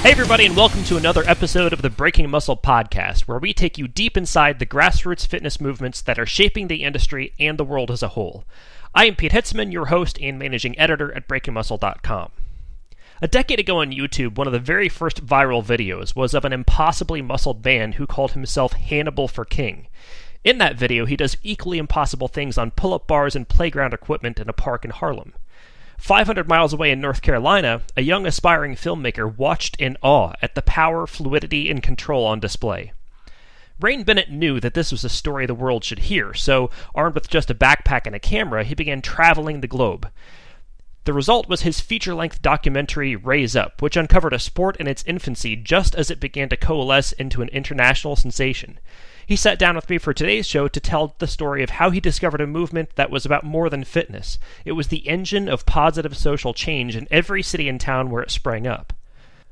Hey everybody, and welcome to another episode of the Breaking Muscle Podcast, where we take you deep inside the grassroots fitness movements that are shaping the industry and the world as a whole. I am Pete Hitzman, your host and managing editor at BreakingMuscle.com. A decade ago on YouTube, one of the very first viral videos was of an impossibly muscled man who called himself Hannibal for King. In that video, he does equally impossible things on pull-up bars and playground equipment in a park in Harlem. 500 miles away in North Carolina, a young aspiring filmmaker watched in awe at the power, fluidity, and control on display. Bennett knew that this was a story the world should hear, so, armed with just a backpack and a camera, he began traveling the globe. The result was his feature-length documentary Raise Up, which uncovered a sport in its infancy just as it began to coalesce into an international sensation. He sat down with me for today's show to tell the story of how he discovered a movement that was about more than fitness. It was the engine of positive social change in every city and town where it sprang up.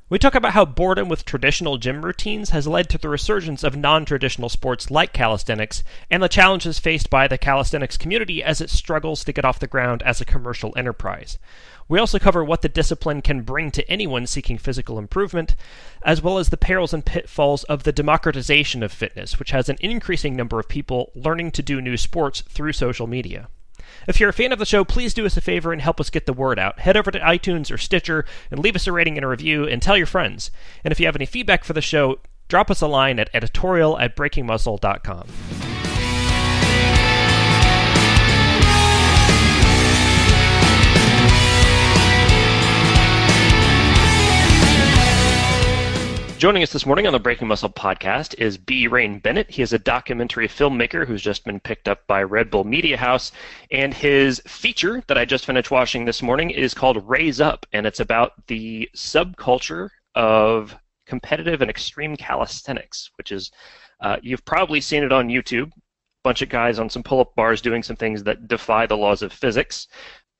We talk about how boredom with traditional gym routines has led to the resurgence of non-traditional sports like calisthenics, and the challenges faced by the calisthenics community as it struggles to get off the ground as a commercial enterprise. We also cover what the discipline can bring to anyone seeking physical improvement, as well as the perils and pitfalls of the democratization of fitness, which has an increasing number of people learning to do new sports through social media. If you're a fan of the show, please do us a favor and help us get the word out. Head over to iTunes or Stitcher and leave us a rating and a review and tell your friends. And if you have any feedback for the show, drop us a line at editorial@breakingmuscle.com. Joining us this morning on the Breaking Muscle Podcast is Bennett. He is a documentary filmmaker who's just been picked up by Red Bull Media House, and his feature that I just finished watching this morning is called Raise Up, and it's about the subculture of competitive and extreme calisthenics, which is, you've probably seen it on YouTube, a bunch of guys on some pull-up bars doing some things that defy the laws of physics.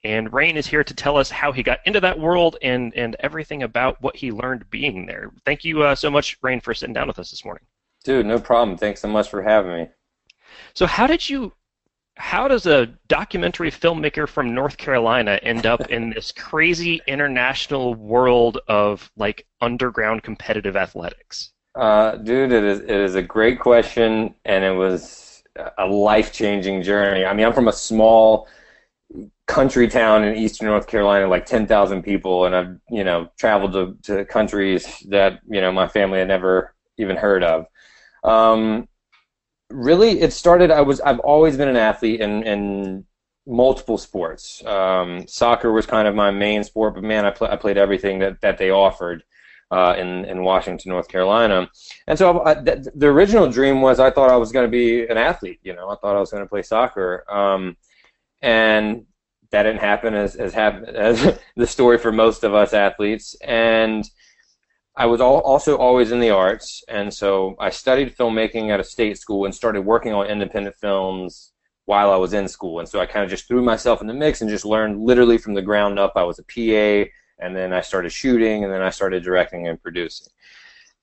And Rain is here to tell us how he got into that world and everything about what he learned being there. Thank you so much, Rain, for sitting down with us this morning. Dude, no problem. Thanks so much for having me. So how does a documentary filmmaker from North Carolina end up in this crazy international world of like underground competitive athletics? Dude, it is a great question, and it was a life-changing journey. I mean, I'm from a small country town in eastern North Carolina, like 10,000 people, and I've traveled to countries that my family had never even heard of. Really, it started. I've always been an athlete in multiple sports. Soccer was kind of my main sport, but man, I played everything that they offered in Washington, North Carolina. And so the original dream was I thought I was going to be an athlete. I thought I was going to play soccer. And that didn't happen as the story for most of us athletes. And I was also always in the arts, and so I studied filmmaking at a state school and started working on independent films while I was in school. And so I kind of just threw myself in the mix and just learned literally from the ground up. I was a PA, and then I started shooting, and then I started directing and producing.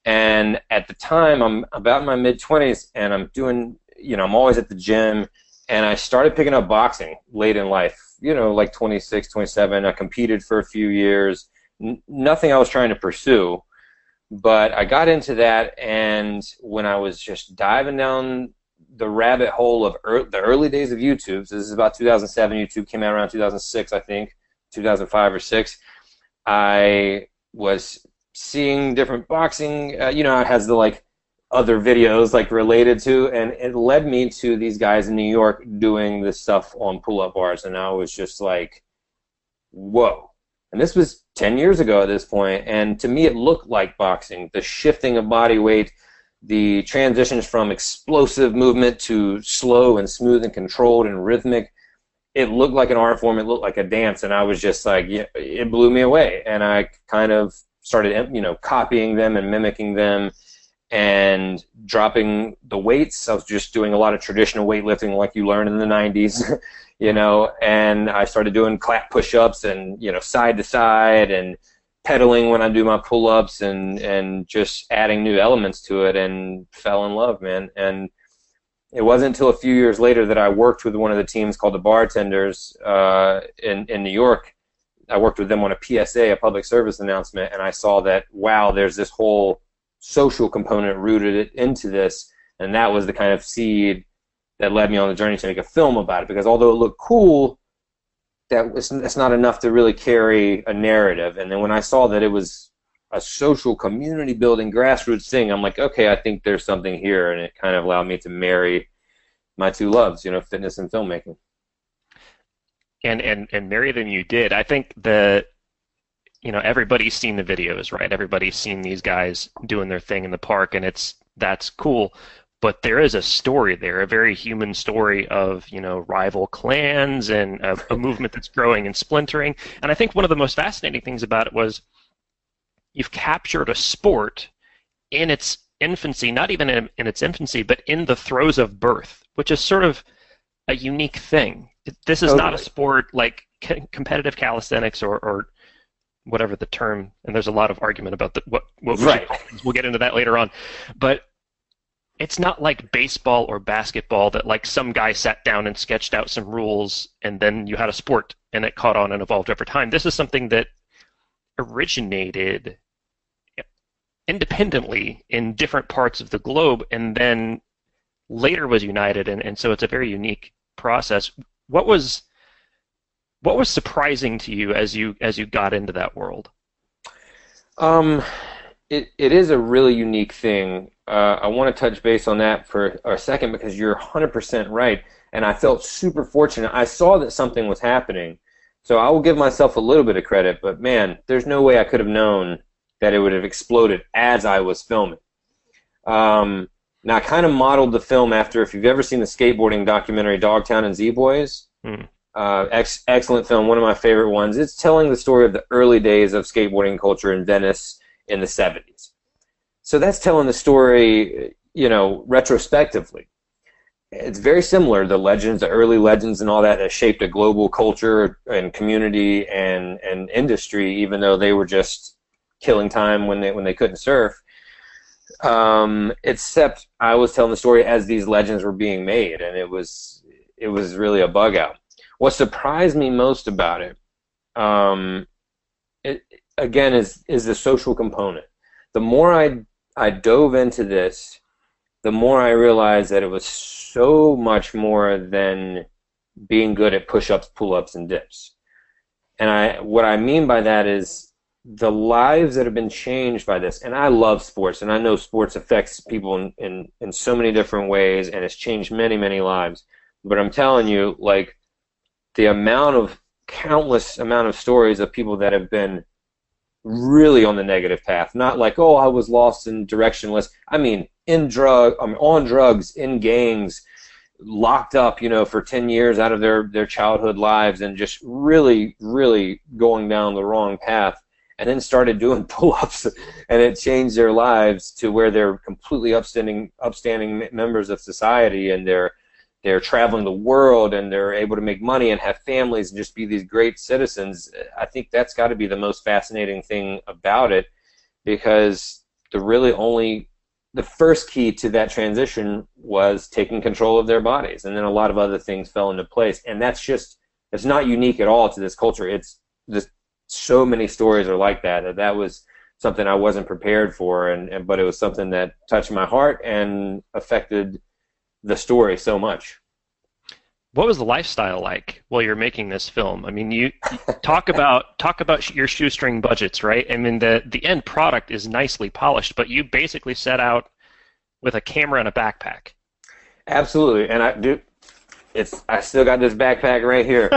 And at the time, I'm about in my mid-20s, and I'm doing, I'm always at the gym. And I started picking up boxing late in life, like 26, 27. I competed for a few years. Nothing I was trying to pursue. But I got into that, and when I was just diving down the rabbit hole of the early days of YouTube, so this is about 2007, YouTube came out around 2006, I think, 2005 or 6, I was seeing different boxing, it has the, other videos related to, and it led me to these guys in New York doing this stuff on pull-up bars, and I was just like, whoa. And this was 10 years ago at this point, and to me it looked like boxing. The shifting of body weight, the transitions from explosive movement to slow and smooth and controlled and rhythmic, it looked like an art form, it looked like a dance, and I was just like, yeah, it blew me away. And I kind of started copying them and mimicking them, and dropping the weights. I was just doing a lot of traditional weightlifting like you learned in the 90s, and I started doing clap push-ups and, side to side and pedaling when I do my pull-ups and just adding new elements to it, and fell in love, man. And it wasn't until a few years later that I worked with one of the teams called the Bartenders in New York I worked with them on a PSA, a public service announcement, and I saw that, wow, there's this whole social component rooted into this, and that was the kind of seed that led me on the journey to make a film about it. Because although it looked cool, it's not enough to really carry a narrative. And then when I saw that it was a social community building grassroots thing, I'm like, okay, I think there's something here, and it kind of allowed me to marry my two loves, fitness and filmmaking. And marry them you did. I think that everybody's seen the videos, right? Everybody's seen these guys doing their thing in the park, and that's cool. But there is a story there, a very human story of, rival clans and a movement that's growing and splintering. And I think one of the most fascinating things about it was you've captured a sport in its infancy, not even in its infancy, but in the throes of birth, which is sort of a unique thing. This is not a sport like competitive calisthenics or whatever the term, and there's a lot of argument about what right. We'll get into that later on. But it's not like baseball or basketball that like some guy sat down and sketched out some rules and then you had a sport and it caught on and evolved over time. This is something that originated independently in different parts of the globe and then later was united, and so it's a very unique process. What was surprising to you as you got into that world? It is a really unique thing. I want to touch base on that for a second because you're 100% right, and I felt super fortunate. I saw that something was happening, so I will give myself a little bit of credit, but man, there's no way I could have known that it would have exploded as I was filming. Now, I kind of modeled the film after, if you've ever seen the skateboarding documentary Dogtown and Z-Boys, excellent film, one of my favorite ones. It's telling the story of the early days of skateboarding culture in Venice in the 70s. So that's telling the story, retrospectively. It's very similar, the legends, the early legends and all that shaped a global culture and community and industry, even though they were just killing time when they couldn't surf. Except I was telling the story as these legends were being made, and it was really a bug out. What surprised me most about it, again, is the social component. The more I dove into this, the more I realized that it was so much more than being good at push-ups, pull-ups, and dips. And what I mean by that is the lives that have been changed by this. And I love sports, and I know sports affects people in so many different ways, and it's changed many, many lives. But I'm telling you, like, the countless amount of stories of people that have been really on the negative path, not like, oh, I was lost and directionless. I mean, on drugs, in gangs, locked up, for 10 years out of their childhood lives, and just really, really going down the wrong path, and then started doing pull-ups, and it changed their lives to where they're completely upstanding members of society, and they're traveling the world, and they're able to make money and have families and just be these great citizens. I think that's got to be the most fascinating thing about it, because the first key to that transition was taking control of their bodies, and then a lot of other things fell into place. And it's not unique at all to this culture. It's just so many stories are like that. That was something I wasn't prepared for, but it was something that touched my heart and affected the story so much. What was the lifestyle like while you're making this film? I mean, you talk about your shoestring budgets, right? I mean, the end product is nicely polished, but you basically set out with a camera and a backpack. Absolutely, and I still got this backpack right here.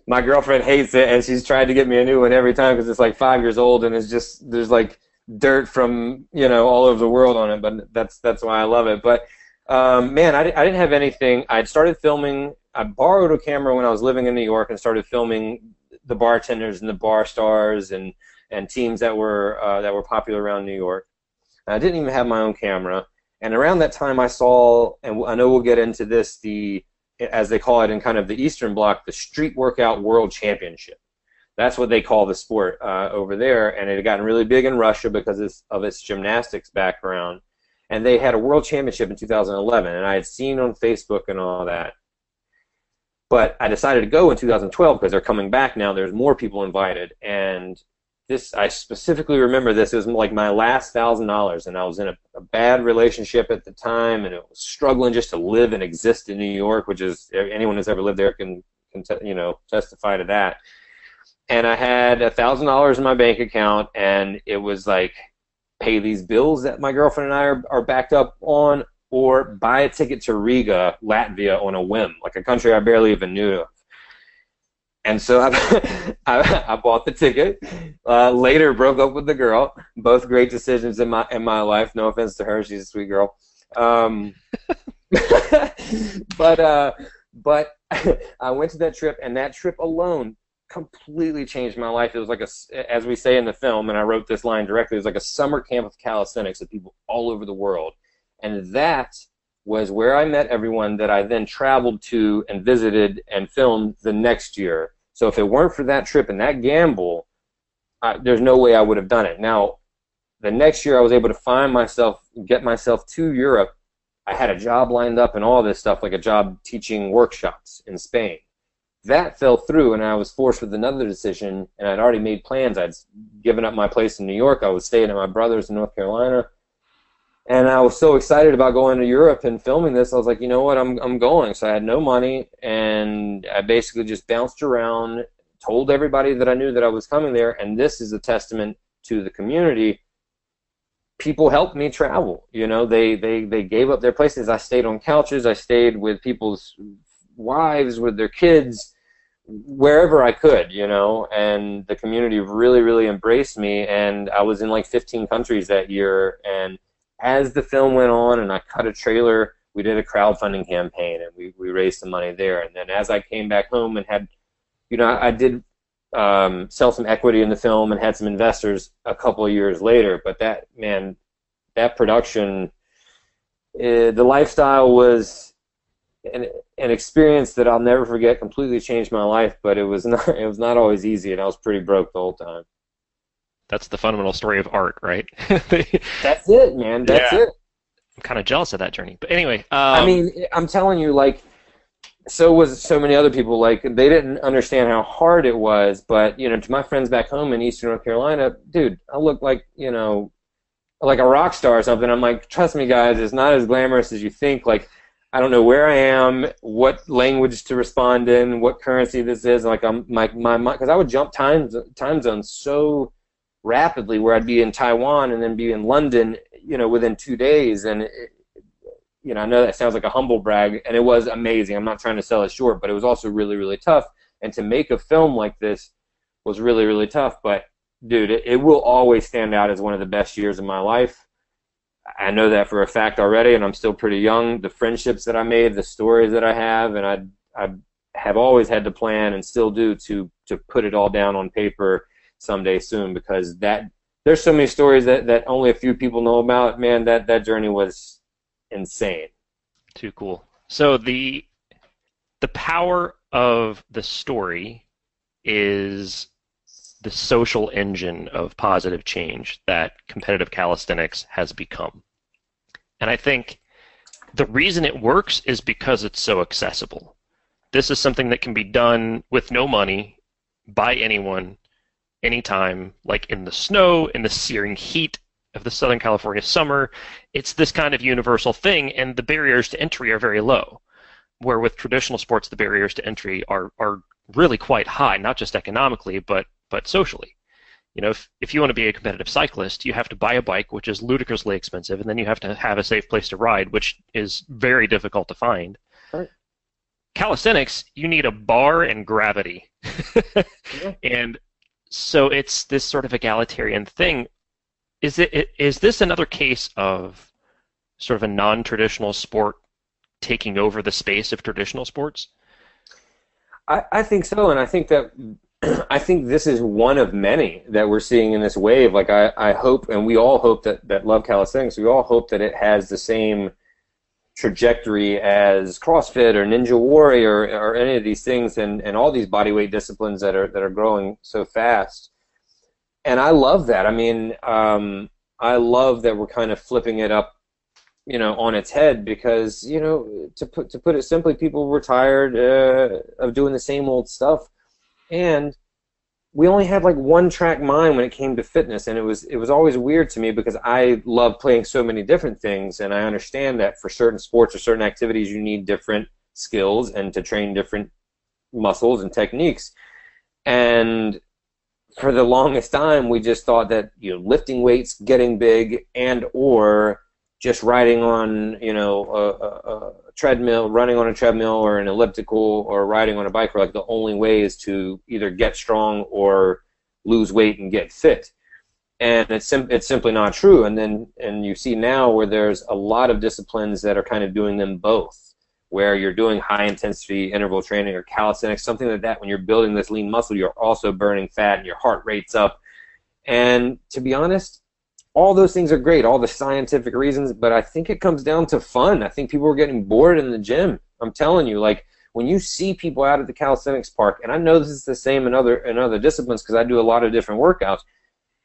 My girlfriend hates it, and she's tried to get me a new one every time because it's like 5 years old, and there's like dirt from all over the world on it. But that's why I love it. But man, I didn't have anything. I'd started filming. I borrowed a camera when I was living in New York and started filming the bartenders and the bar stars and teams that were popular around New York. I didn't even have my own camera. And around that time, I saw, and I know we'll get into this, as they call it in kind of the Eastern Bloc, the Street Workout World Championship. That's what they call the sport over there, and it had gotten really big in Russia because of its gymnastics background. And they had a world championship in 2011, and I had seen on Facebook and all that. But I decided to go in 2012 because they're coming back now. There's more people invited, and this, I specifically remember this. It was like my last $1,000, and I was in a bad relationship at the time, and it was struggling just to live and exist in New York, which is, anyone who's ever lived there can testify to that. And I had $1,000 in my bank account, and it was like, pay these bills that my girlfriend and I are backed up on, or buy a ticket to Riga, Latvia on a whim, like a country I barely even knew of. And so I bought the ticket. Later, broke up with the girl. Both great decisions in my life. No offense to her, she's a sweet girl. But I went to that trip, and that trip alone completely changed my life. It was like as we say in the film, and I wrote this line directly, it was like a summer camp of calisthenics of people all over the world. And that was where I met everyone that I then traveled to and visited and filmed the next year. So if it weren't for that trip and that gamble, there's no way I would have done it. Now, the next year I was able to get myself to Europe. I had a job lined up and all this stuff, like a job teaching workshops in Spain. That fell through, and I was forced with another decision, and I'd already made plans. I'd given up my place in New York. I was staying at my brother's in North Carolina. And I was so excited about going to Europe and filming this. I was like, you know what, I'm going. So I had no money, and I basically just bounced around, told everybody that I knew that I was coming there, and this is a testament to the community. People helped me travel. You know, they gave up their places. I stayed on couches. I stayed with people's wives, with their kids, wherever I could, you know, and the community really, really embraced me, and I was in like 15 countries that year. And as the film went on and I cut a trailer, we did a crowdfunding campaign, and we raised some money there. And then as I came back home and had, you know, I did sell some equity in the film and had some investors a couple of years later. But that production, the lifestyle was an experience that I'll never forget. Completely changed my life, but it was not always easy, and I was pretty broke the whole time. That's the fundamental story of art, right? That's it, man. That's it. I'm kind of jealous of that journey. But anyway. I mean, I'm telling you, like, so was so many other people. Like, they didn't understand how hard it was. But, you know, to my friends back home in Eastern North Carolina, dude, I look like, you know, like a rock star or something. I'm like, trust me, guys, it's not as glamorous as you think. Like, I don't know where I am, what language to respond in, what currency this is. Like, I'm my because I would jump time zones so rapidly, where I'd be in Taiwan and then be in London, you know, within 2 days. And you know, I know that sounds like a humble brag, and it was amazing. I'm not trying to sell it short, but it was also really, really tough. And to make a film like this was really, really tough. But dude, it will always stand out as one of the best years of my life. I know that for a fact already, and I'm still pretty young. The friendships that I made, the stories that I have, and I have always had to plan, and still do, to put it all down on paper someday soon, because there's so many stories that only a few people know about. Man, that journey was insane. Too cool. So the power of the story is the social engine of positive change that competitive calisthenics has become. And I think the reason it works is because it's so accessible. This is something that can be done with no money by anyone, anytime, like in the snow, in the searing heat of the Southern California summer. It's this kind of universal thing, and the barriers to entry are very low, where with traditional sports the barriers to entry are really quite high, not just economically, but socially. You know, if you want to be a competitive cyclist, you have to buy a bike, which is ludicrously expensive, and then you have to have a safe place to ride, which is very difficult to find. Right. Calisthenics, you need a bar and gravity. Yeah. And so it's this sort of egalitarian thing. Is this another case of sort of a non-traditional sport taking over the space of traditional sports? I think so, and I think this is one of many that we're seeing in this wave. Like, I hope, and we all hope that love calisthenics, we all hope that it has the same trajectory as CrossFit or Ninja Warrior or any of these things, and all these bodyweight disciplines that are growing so fast. And I love that. I mean, I love that we're kind of flipping it up on its head because, to put it simply, people were tired of doing the same old stuff, and we only had like one track mind when it came to fitness, and it was always weird to me because I love playing so many different things, and I understand that for certain sports or certain activities you need different skills and to train different muscles and techniques. And for the longest time, we just thought that lifting weights, getting big, and or just riding on a treadmill, running on a treadmill or an elliptical, or riding on a bike were like the only ways to either get strong or lose weight and get fit. And it's simply not true. And you see now where there's a lot of disciplines that are kind of doing them both, where you're doing high intensity interval training or calisthenics, something like that. When you're building this lean muscle, you're also burning fat and your heart rate's up. And to be honest, all those things are great, all the scientific reasons, but I think it comes down to fun. I think people are getting bored in the gym. I'm telling you, like when you see people out at the calisthenics park, and I know this is the same in other disciplines because I do a lot of different workouts.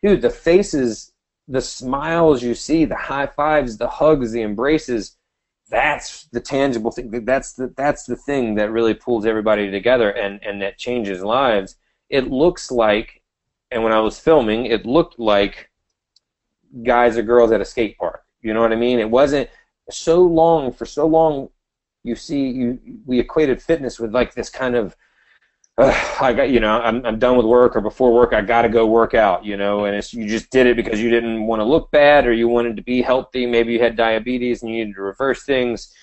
Dude, the faces, the smiles you see, the high fives, the hugs, the embraces, that's the tangible thing. That's the thing that really pulls everybody together and that changes lives. It looks like, and when I was filming, it looked like guys or girls at a skate park. You know what I mean? It wasn't for so long. We equated fitness with like this kind of I'm done with work, or before work I got to go work out, and you just did it because you didn't want to look bad or you wanted to be healthy. Maybe you had diabetes and you needed to reverse things.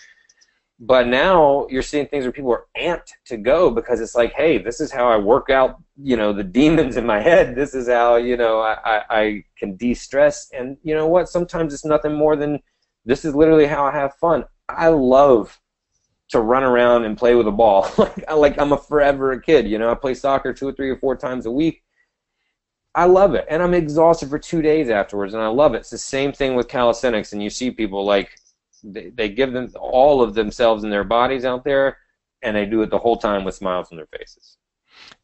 But now you're seeing things where people are amped to go because it's like, hey, this is how I work out, the demons in my head. This is how, I can de-stress. And you know what? Sometimes it's nothing more than this is literally how I have fun. I love to run around and play with a ball. like I'm forever a kid. I play soccer 2 or 3 or 4 times a week. I love it. And I'm exhausted for 2 days afterwards, and I love it. It's the same thing with calisthenics, and you see people like they give them all of themselves and their bodies out there, and they do it the whole time with smiles on their faces.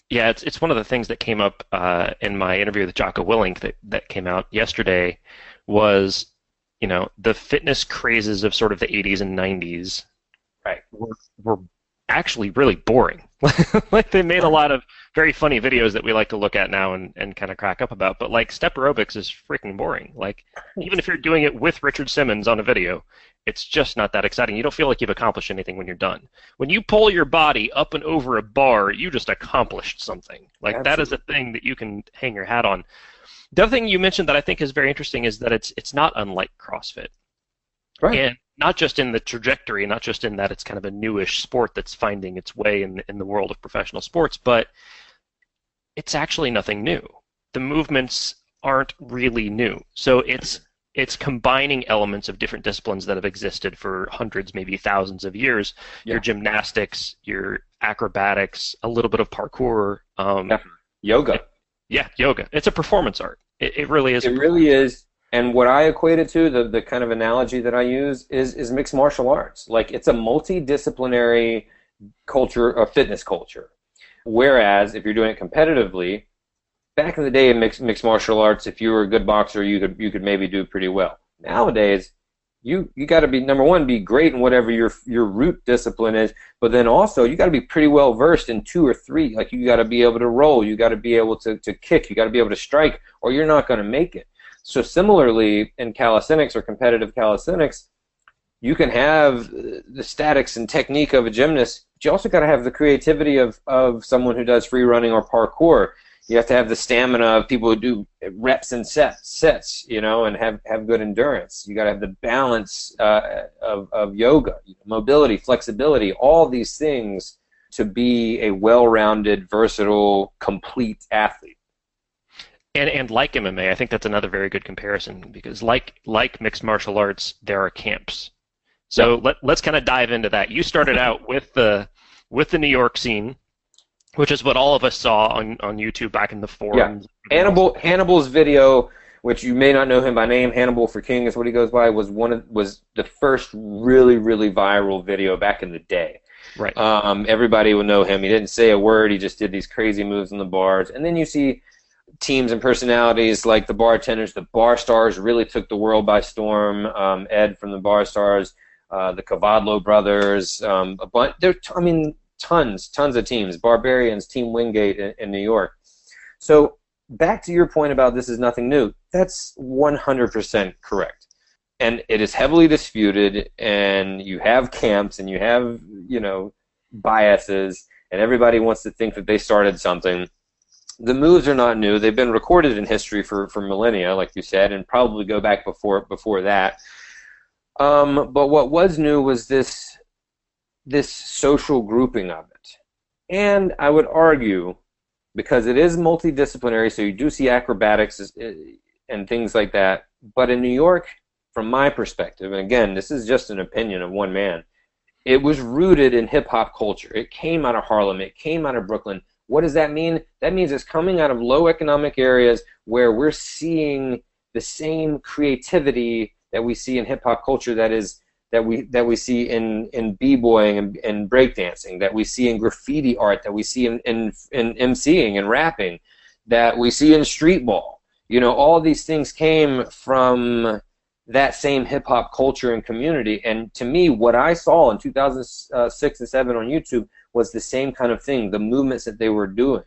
Yeah, it's one of the things that came up in my interview with Jocko Willink that came out yesterday was, the fitness crazes of sort of the 80s and 90s right were actually really boring. Like they made a lot of very funny videos that we like to look at now and kind of crack up about, but like step aerobics is freaking boring. Like even if you're doing it with Richard Simmons on a video, it's just not that exciting. You don't feel like you've accomplished anything when you're done. When you pull your body up and over a bar, you just accomplished something. Like Absolutely. That is a thing that you can hang your hat on. The other thing you mentioned that I think is very interesting is that it's not unlike CrossFit. Right. And not just in the trajectory, not just in that it's kind of a newish sport that's finding its way in the world of professional sports, but it's actually nothing new. The movements aren't really new. So it's combining elements of different disciplines that have existed for hundreds, maybe thousands of years. Yeah. Your gymnastics, your acrobatics, a little bit of parkour. Yoga. Yoga. It's a performance art. It really is. It really is. And what I equate it to, the kind of analogy that I use, is mixed martial arts. Like it's a multidisciplinary culture, a fitness culture. Whereas if you're doing it competitively, back in the day in mixed martial arts, if you were a good boxer, you could maybe do pretty well. Nowadays, you got to be, number one, be great in whatever your root discipline is, but then also you got to be pretty well versed in 2 or 3. Like you got to be able to roll, you got to be able to kick, you got to be able to strike, or you're not going to make it. So similarly, in calisthenics or competitive calisthenics, you can have the statics and technique of a gymnast, but you also got to have the creativity of someone who does free running or parkour. You have to have the stamina of people who do reps and sets, and have good endurance. You got to have the balance of yoga, mobility, flexibility, all these things to be a well-rounded, versatile, complete athlete. And like MMA, I think that's another very good comparison because like mixed martial arts, there are camps. So let's kind of dive into that. You started out with the New York scene, which is what all of us saw on YouTube back in the forums. Yeah. Hannibal's video, which you may not know him by name, Hannibal for King is what he goes by, was the first really, really viral video back in the day. Right. Everybody will know him. He didn't say a word. He just did these crazy moves on the bars. And then you see teams and personalities like the bartenders. The Bar Stars really took the world by storm. Ed from the Bar Stars, the Cavadlo brothers, a bunch. Tons of teams. Barbarians, Team Wingate in New York. So back to your point about this is nothing new. That's 100% correct. And it is heavily disputed, and you have camps, and you have, biases, and everybody wants to think that they started something. The moves are not new. They've been recorded in history for millennia, like you said, and probably go back before that. But what was new was this social grouping of it. And I would argue, because it is multidisciplinary, so you do see acrobatics and things like that, but in New York, from my perspective, and again, this is just an opinion of one man, it was rooted in hip-hop culture. It came out of Harlem. It came out of Brooklyn. What does that mean? That means it's coming out of low economic areas where we're seeing the same creativity that we see in hip-hop culture that we see in b-boying and breakdancing, that we see in graffiti art, that we see in MCing and rapping, that we see in street ball. All these things came from that same hip-hop culture and community. And to me, what I saw in 2006 and 2007 on YouTube was the same kind of thing, the movements that they were doing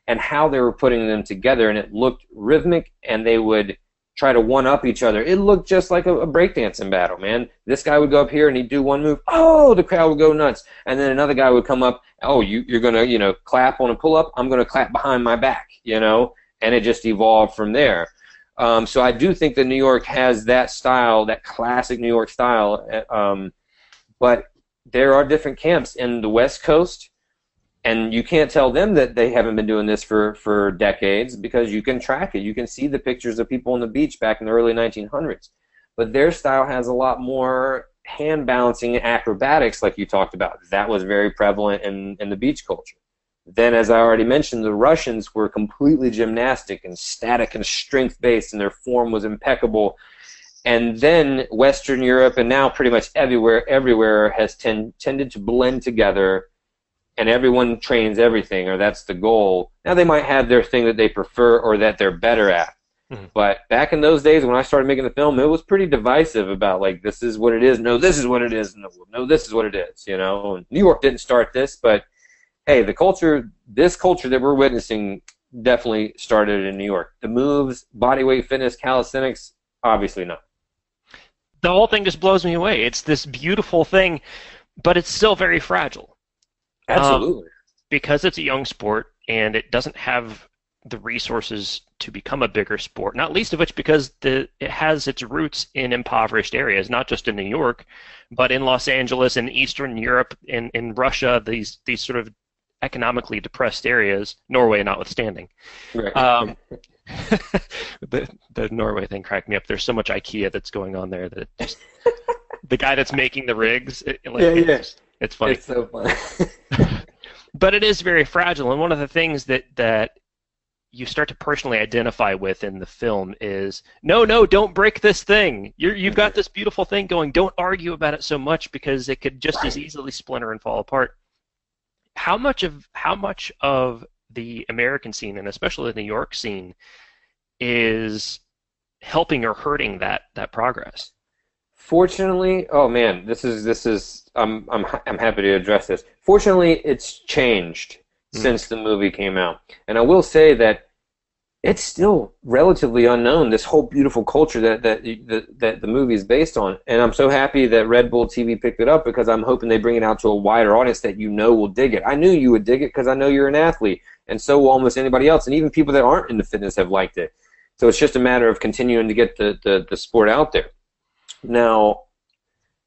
and how they were putting them together. And it looked rhythmic, and they would try to one-up each other. It looked just like a breakdancing battle, man. This guy would go up here, and he'd do one move. Oh, the crowd would go nuts. And then another guy would come up. Oh, you're going to, clap on a pull-up. I'm going to clap behind my back, and it just evolved from there. So I do think that New York has that style, that classic New York style, but there are different camps in the West Coast, and you can't tell them that they haven't been doing this for decades, because you can track it. You can see the pictures of people on the beach back in the early 1900s. But their style has a lot more hand balancing and acrobatics, like you talked about. That was very prevalent in the beach culture. Then, as I already mentioned, the Russians were completely gymnastic and static and strength-based, and their form was impeccable. And then Western Europe, and now pretty much everywhere has tended to blend together, and everyone trains everything, or that's the goal. Now, they might have their thing that they prefer or that they're better at. Mm-hmm. But back in those days when I started making the film, it was pretty divisive about, like, this is what it is. No, this is what it is. No, this is what it is. And New York didn't start this, but hey, this culture that we're witnessing definitely started in New York. The moves, bodyweight fitness, calisthenics, obviously not. The whole thing just blows me away. It's this beautiful thing, but it's still very fragile. Absolutely. Because it's a young sport, and it doesn't have the resources to become a bigger sport, not least of which because it has its roots in impoverished areas, not just in New York, but in Los Angeles, in Eastern Europe, in Russia, these sort of economically depressed areas, Norway notwithstanding. Right. The Norway thing cracked me up. There's so much IKEA that's going on there that just, the guy that's making the rigs, it's funny. It's so funny. But it is very fragile, and one of the things that you start to personally identify with in the film is, no, don't break this thing. You've got this beautiful thing going. Don't argue about it so much, because it could just as easily splinter and fall apart. How much of the American scene, and especially the New York scene, is helping or hurting that progress? Fortunately, oh man, this is I'm happy to address this. Fortunately, it's changed since the movie came out, and I will say that it's still relatively unknown, this whole beautiful culture that the movie is based on. And I'm so happy that Red Bull TV picked it up, because I'm hoping they bring it out to a wider audience that will dig it. I knew you would dig it, because I know you're an athlete, and so will almost anybody else, and even people that aren't into fitness have liked it. So it's just a matter of continuing to get the sport out there. Now,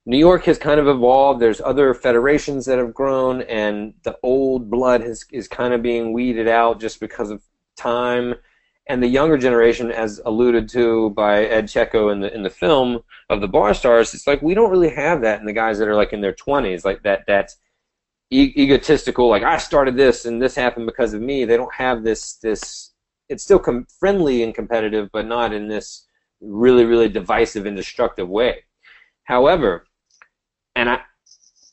New York has kind of evolved. There's other federations that have grown, and the old blood is kind of being weeded out just because of time. And the younger generation, as alluded to by Ed Checo in the film of the Bar Stars, it's like we don't really have that in the guys that are like in their 20s, like that's egotistical, like I started this and this happened because of me. They don't have this. It's still friendly and competitive, but not in this really, really divisive and destructive way. However, and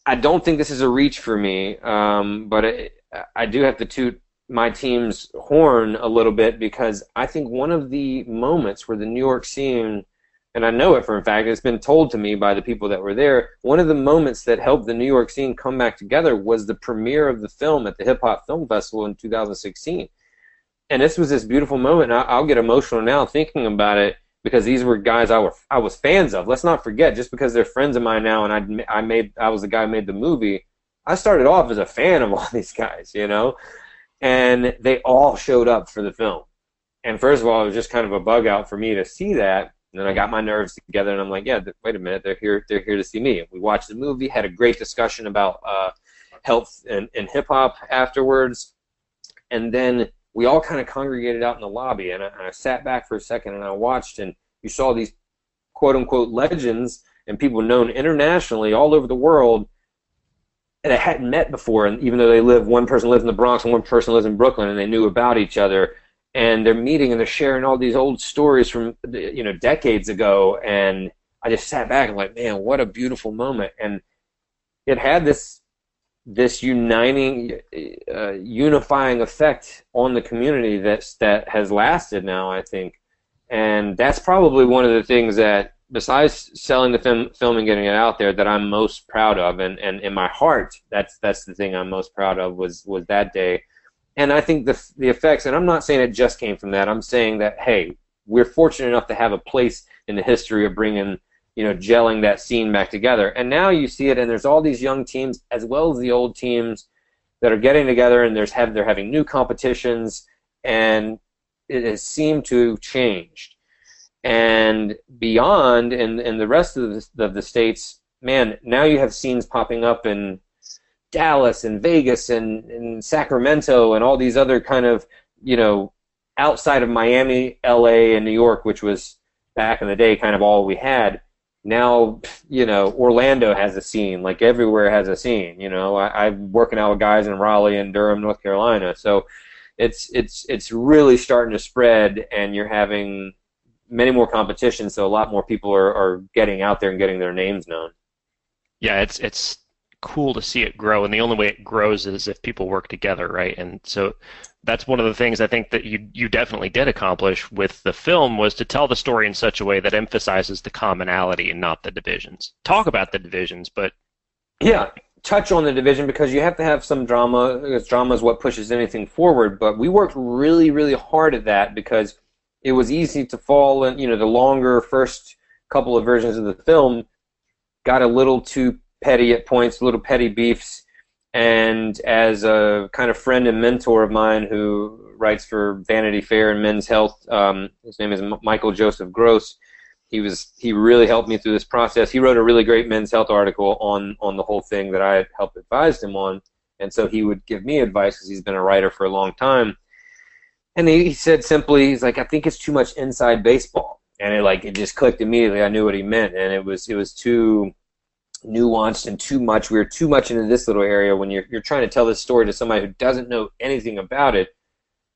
I don't think this is a reach for me, but I do have to toot my team's horn a little bit, because I think one of the moments where the New York scene, and I know it for a fact, it's been told to me by the people that were there, one of the moments that helped the New York scene come back together was the premiere of the film at the Hip Hop Film Festival in 2016. And this was this beautiful moment. I'll get emotional now thinking about it, because these were guys I was fans of. Let's not forget, just because they're friends of mine now, and I was the guy who made the movie, I started off as a fan of all these guys, you know? And they all showed up for the film. And first of all, it was just kind of a bug out for me to see that. And then I got my nerves together, and I'm like, yeah, wait a minute, they're here to see me. We watched the movie, had a great discussion about health and hip-hop afterwards. And then we all kind of congregated out in the lobby, and I sat back for a second, and I watched, and you saw these quote-unquote legends and people known internationally all over the world that I hadn't met before, and even though one person lives in the Bronx and one person lives in Brooklyn, and they knew about each other, and they're meeting and they're sharing all these old stories from, you know, decades ago, and I just sat back and like, man, what a beautiful moment. And it had this unifying effect on the community that has lasted now, I think. And that's probably one of the things that, besides selling the film and getting it out there, that I'm most proud of, and in my heart, that's the thing I'm most proud of, was that day. And I think the effects, and I'm not saying it just came from that, I'm saying that, hey, we're fortunate enough to have a place in the history of bringing, you know, gelling that scene back together. And now you see it, and there's all these young teams as well as the old teams that are getting together, and they're having new competitions, and it has seemed to change. And beyond, in the rest of the states, man, now you have scenes popping up in Dallas and Vegas and Sacramento and all these other kind of, you know, outside of Miami, LA, and New York, which was back in the day kind of all we had. Now, you know, Orlando has a scene, like everywhere has a scene. You know, I'm working out with guys in Raleigh and Durham, North Carolina. So it's really starting to spread, and you're having many more competitions, so a lot more people are getting out there and getting their names known. Yeah, it's cool to see it grow, and the only way it grows is if people work together, right? And so that's one of the things I think that you definitely did accomplish with the film, was to tell the story in such a way that emphasizes the commonality and not the divisions. Talk about the divisions, but... Yeah, touch on the division, because you have to have some drama, because drama is what pushes anything forward, but we worked really, really hard at that, because it was easy to fall in, you know, the longer first couple of versions of the film got a little too petty at points, little petty beefs, and as a kind of friend and mentor of mine who writes for Vanity Fair and Men's Health, his name is Michael Joseph Gross, he really helped me through this process. He wrote a really great Men's Health article on the whole thing that I had helped advise him on, and so he would give me advice because he's been a writer for a long time. And he said simply, he's like, I think it's too much inside baseball. And it just clicked immediately. I knew what he meant. And it was too nuanced and too much. We were too much into this little area. When you're trying to tell this story to somebody who doesn't know anything about it,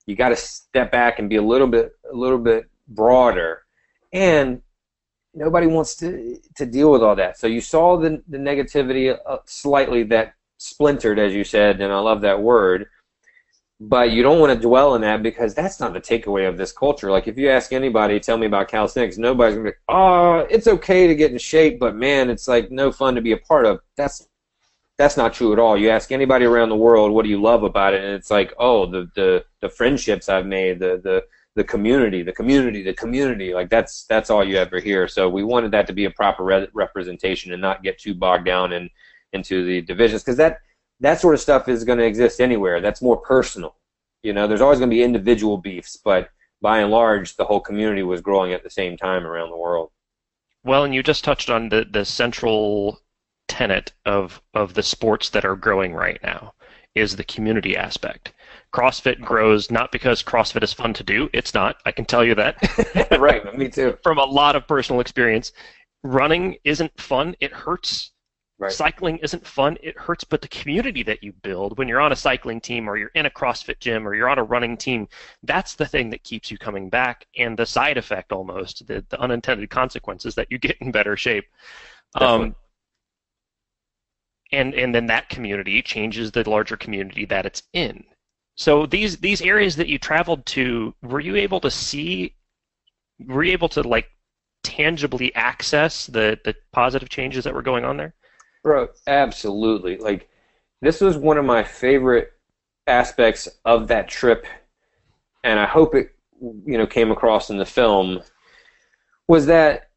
you got to step back and be a little bit broader. And nobody wants to deal with all that. So you saw the negativity slightly that splintered, as you said, and I love that word. But you don't want to dwell on that, because that's not the takeaway of this culture. Like, if you ask anybody, tell me about calisthenics, nobody's going to be like, oh, it's okay to get in shape, but man, it's like no fun to be a part of. That's not true at all. You ask anybody around the world, what do you love about it? And it's like, oh, the friendships I've made, the community. Like, that's all you ever hear. So we wanted that to be a proper representation and not get too bogged down into the divisions, because that sort of stuff is going to exist anywhere. That's more personal. You know, there's always going to be individual beefs, but by and large, the whole community was growing at the same time around the world. Well, and you just touched on the central tenet of the sports that are growing right now is the community aspect. CrossFit grows not because CrossFit is fun to do. It's not. I can tell you that. Right, me too. From a lot of personal experience. Running isn't fun. It hurts. Right. Cycling isn't fun, it hurts, but the community that you build when you're on a cycling team or you're in a CrossFit gym or you're on a running team, that's the thing that keeps you coming back, and the side effect almost, the unintended consequences that you get in better shape. And then that community changes the larger community that it's in. So these areas that you traveled to, were you able to like tangibly access the positive changes that were going on there? Bro, absolutely. Like, this was one of my favorite aspects of that trip, and I hope it, came across in the film, was that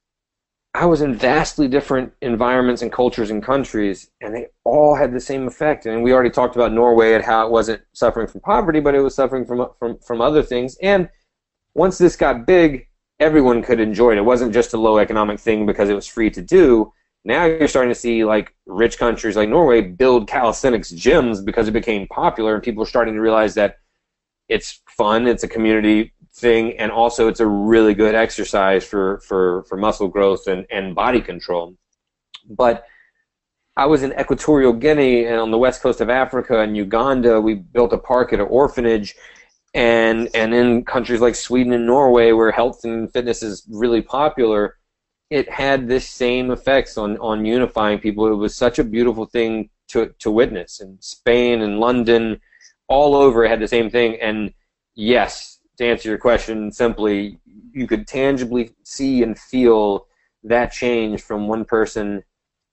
I was in vastly different environments and cultures and countries, and they all had the same effect. And we already talked about Norway and how it wasn't suffering from poverty, but it was suffering from other things. And once this got big, everyone could enjoy it. It wasn't just a low economic thing because it was free to do. Now you're starting to see like rich countries like Norway build calisthenics gyms because it became popular, and people are starting to realize that it's fun, it's a community thing, and also it's a really good exercise for muscle growth and body control. But I was in Equatorial Guinea and on the west coast of Africa and Uganda. We built a park at an orphanage, and in countries like Sweden and Norway where health and fitness is really popular, it had this same effects on unifying people. It was such a beautiful thing to witness. In Spain and London, all over, it had the same thing. And yes, to answer your question simply, you could tangibly see and feel that change from one person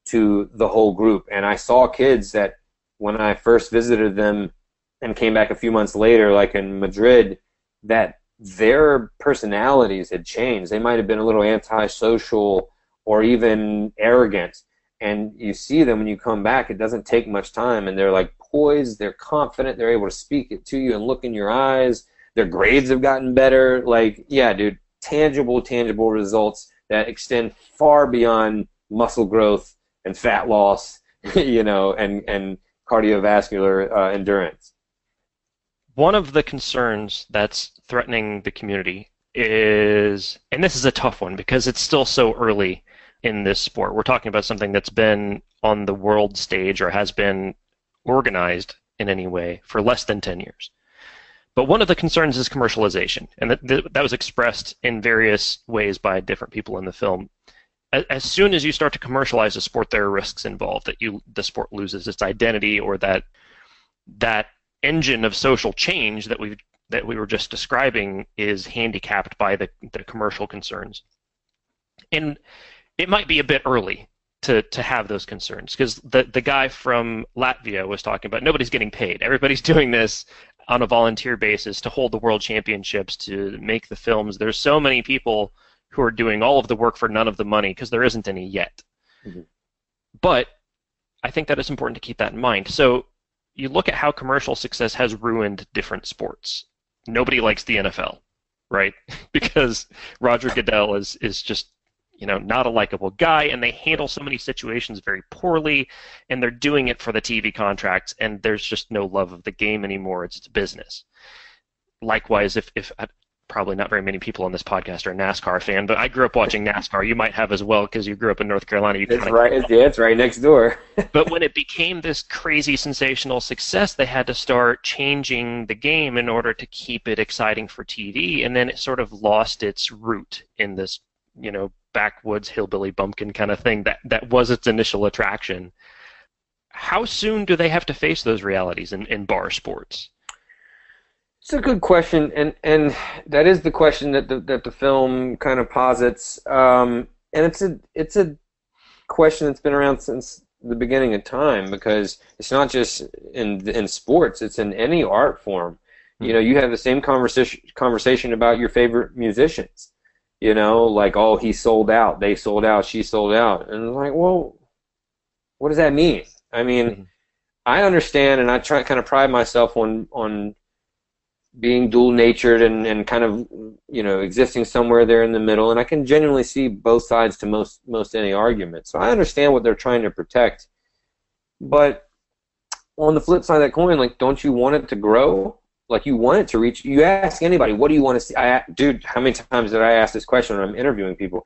to the whole group. And I saw kids that when I first visited them and came back a few months later, like in Madrid, that their personalities had changed. They might have been a little antisocial or even arrogant. And you see them when you come back, it doesn't take much time, and they're like poised, they're confident, they're able to speak it to you and look in your eyes. Their grades have gotten better. Like, yeah, dude, tangible results that extend far beyond muscle growth and fat loss, and cardiovascular endurance. One of the concerns that's threatening the community is, and this is a tough one because it's still so early in this sport. We're talking about something that's been on the world stage or has been organized in any way for less than 10 years. But one of the concerns is commercialization, and that was expressed in various ways by different people in the film. As soon as you start to commercialize a sport, there are risks involved that the sport loses its identity, or that engine of social change that we were just describing is handicapped by the commercial concerns. And it might be a bit early to have those concerns, because the guy from Latvia was talking about nobody's getting paid. Everybody's doing this on a volunteer basis to hold the world championships, to make the films. There's so many people who are doing all of the work for none of the money because there isn't any yet. Mm-hmm. But I think that it's important to keep that in mind. So you look at how commercial success has ruined different sports. Nobody likes the NFL, right? Because Roger Goodell is just, not a likable guy, and they handle so many situations very poorly, and they're doing it for the TV contracts, and there's just no love of the game anymore. It's business. Likewise, if probably not very many people on this podcast are a NASCAR fan, but I grew up watching NASCAR. You might have as well because you grew up in North Carolina. That's right. It's right next door. But when it became this crazy sensational success, they had to start changing the game in order to keep it exciting for TV, and then it sort of lost its root in this, backwoods hillbilly bumpkin kind of thing that was its initial attraction. How soon do they have to face those realities in bar sports? It's a good question, and that is the question that the film kind of posits, and it's a question that's been around since the beginning of time, because it's not just in sports; it's in any art form. You have the same conversation about your favorite musicians. Like, oh, he sold out, they sold out, she sold out, and it's like, well, what does that mean? I mean, mm-hmm. I understand, and I kind of pride myself on being dual-natured and kind of, existing somewhere there in the middle, and I can genuinely see both sides to most any argument. So I understand what they're trying to protect, but on the flip side of that coin, like, don't you want it to grow? Like, you want it to reach. You ask anybody, what do you want to see? Dude, how many times did I ask this question when I'm interviewing people?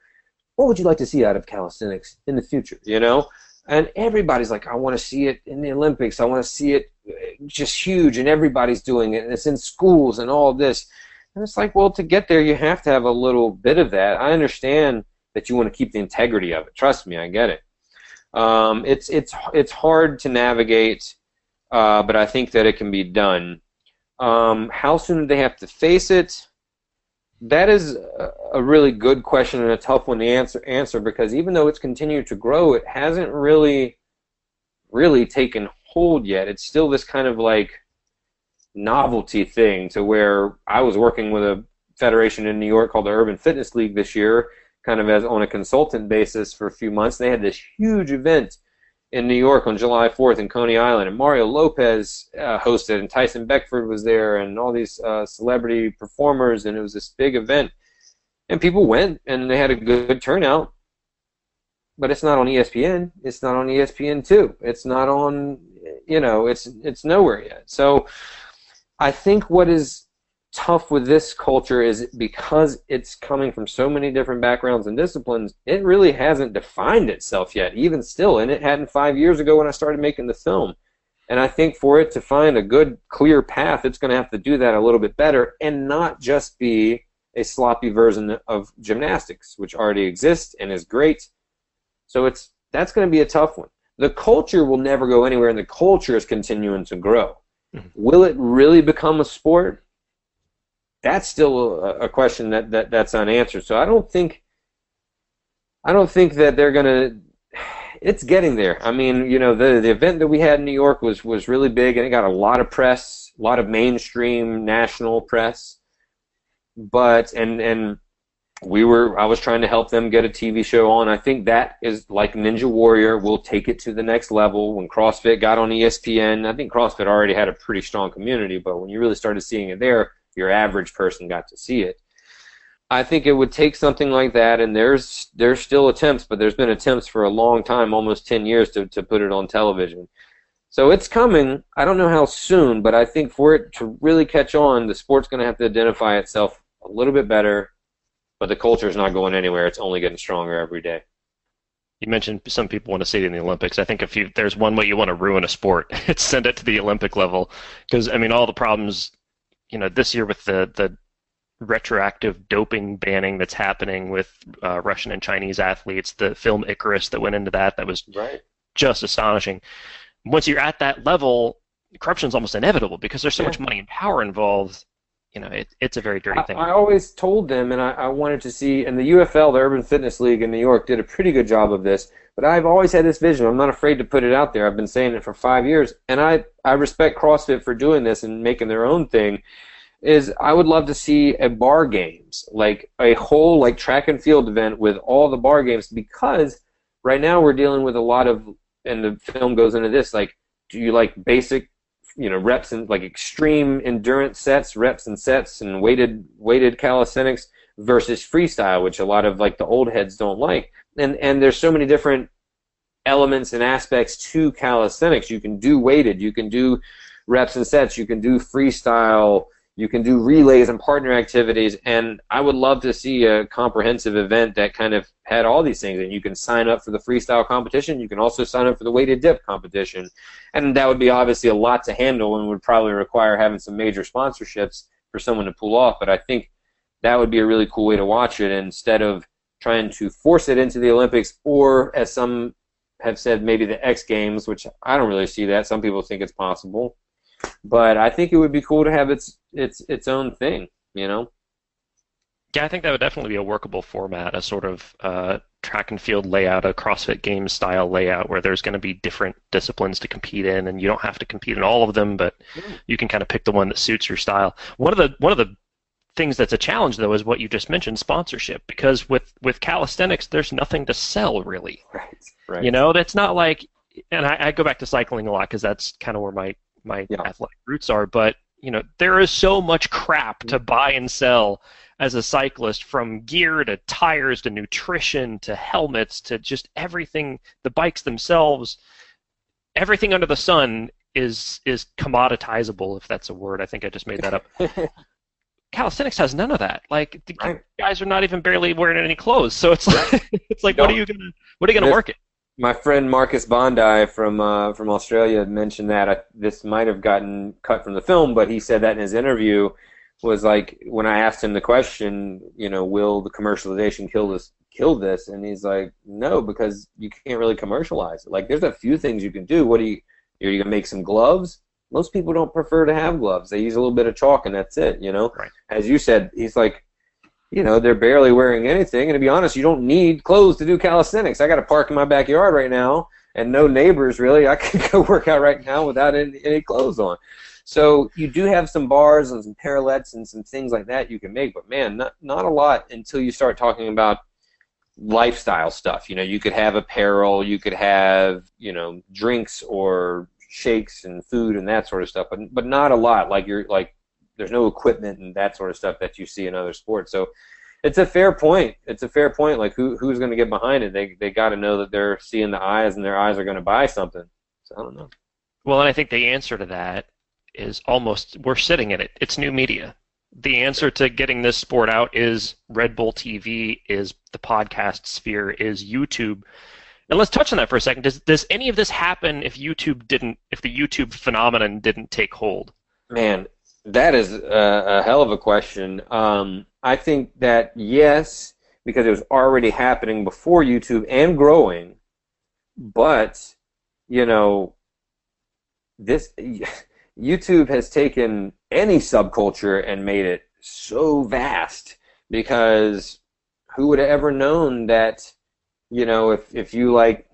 What would you like to see out of calisthenics in the future? And everybody's like, I want to see it in the Olympics. I want to see it just huge, and everybody's doing it, and it's in schools and all this. And it's like, well, to get there, you have to have a little bit of that. I understand that you want to keep the integrity of it. Trust me, I get it. It's hard to navigate, but I think that it can be done. How soon do they have to face it? That is a really good question and a tough one to answer because even though it's continued to grow, it hasn't really taken hold yet. It's still this kind of like novelty thing to where I was working with a federation in New York called the Urban Fitness League this year, kind of as on a consultant basis for a few months. They had this huge event in New York on July 4th in Coney Island, and Mario Lopez hosted, and Tyson Beckford was there, and all these celebrity performers, and it was this big event. And people went, and they had a good turnout, but it's not on ESPN. It's not on ESPN2. It's not on, it's nowhere yet. So I think what is tough with this culture is because it's coming from so many different backgrounds and disciplines, it really hasn't defined itself yet, even still, and it hadn't 5 years ago when I started making the film. And I think for it to find a good, clear path, it's going to have to do that a little bit better and not just be a sloppy version of gymnastics, which already exists and is great. So that's going to be a tough one. The culture will never go anywhere, and the culture is continuing to grow. Mm-hmm. Will it really become a sport? That's still a question that's unanswered. So I don't think that they're gonna. It's getting there. I mean, the event that we had in New York was really big, and it got a lot of press, a lot of mainstream national press. But I was trying to help them get a TV show on. I think that is like Ninja Warrior. We'll take it to the next level. When CrossFit got on ESPN, I think CrossFit already had a pretty strong community, but when you really started seeing it there, your average person got to see it. I think it would take something like that, and there's still attempts, but there's been attempts for a long time, almost 10 years, to put it on television. So it's coming. I don't know how soon, but I think for it to really catch on, the sport's going to have to identify itself a little bit better, but the culture is not going anywhere. It's only getting stronger every day. You mentioned some people want to see it in the Olympics. I think if there's one way you want to ruin a sport, it's send it to the Olympic level, because, I mean, all the problems this year with the retroactive doping banning that's happening with Russian and Chinese athletes, the film Icarus that went into that was right. Just astonishing. Once you're at that level, corruption is almost inevitable because there's so much money and power involved. It's a very dirty thing. I always told them, and I wanted to see, and the UFL, the Urban Fitness League in New York, did a pretty good job of this, but I've always had this vision. I'm not afraid to put it out there. I've been saying it for 5 years, and I respect CrossFit for doing this and making their own thing, is I would love to see a bar games, like a whole like track and field event with all the bar games, because right now we're dealing with a lot of, and the film goes into this, like, do you like basic reps and like extreme endurance sets, reps and sets, and weighted calisthenics versus freestyle, which a lot of like the old heads don't like. And there's so many different elements and aspects to calisthenics. You can do weighted, you can do reps and sets, you can do freestyle, you can do relays and partner activities, and I would love to see a comprehensive event that kind of had all these things. And you can sign up for the freestyle competition. You can also sign up for the weighted dip competition. And that would be obviously a lot to handle and would probably require having some major sponsorships for someone to pull off. But I think that would be a really cool way to watch it instead of trying to force it into the Olympics, or, as some have said, maybe the X Games, which I don't really see that. Some people think it's possible. But I think it would be cool to have its own thing, Yeah, I think that would definitely be a workable format, a sort of track and field layout, a CrossFit Games style layout where there's going to be different disciplines to compete in, and you don't have to compete in all of them, but you can kind of pick the one that suits your style. One of the things that's a challenge, though, is what you just mentioned, sponsorship, because with calisthenics, there's nothing to sell, really. Right. That's not like, and I go back to cycling a lot because that's kind of where my athletic roots are, but there is so much crap to buy and sell as a cyclist, from gear to tires to nutrition to helmets to just everything, the bikes themselves, everything under the sun is commoditizable, if that's a word. I think I just made that up. Calisthenics has none of that. Like, the guys are not even barely wearing any clothes, so it's like what are you gonna market? My friend Marcus Bondi from Australia mentioned that. This might have gotten cut from the film, but he said that in his interview, was like, when I asked him the question, will the commercialization kill this? And he's like, no, because you can't really commercialize it. Like, there's a few things you can do. Are you gonna make some gloves? Most people don't prefer to have gloves. They use a little bit of chalk and that's it, you know. Right. As you said, he's like, you know, they're barely wearing anything. And to be honest, you don't need clothes to do calisthenics. I got to park in my backyard right now and no neighbors really. I can go work out right now without any clothes on. So you do have some bars and some parallettes and some things like that you can make, but man, not a lot until you start talking about lifestyle stuff. You know, you could have apparel, you could have, you know, drinks or shakes and food and that sort of stuff, but not a lot. Like there's no equipment and that sort of stuff that you see in other sports. So it's a fair point. It's a fair point. Like who's going to get behind it? They got to know that they're seeing the eyes and their eyes are going to buy something. So I don't know. Well, and I think the answer to that is almost, we're sitting in it. It's new media. The answer to getting this sport out is Red Bull TV, is the podcast sphere, is YouTube. And let's touch on that for a second. Does any of this happen if the YouTube phenomenon didn't take hold? Man, that is a hell of a question. I think that yes, because it was already happening before YouTube and growing, but, you know, this YouTube has taken any subculture and made it so vast, because who would have ever known that, you know, if you like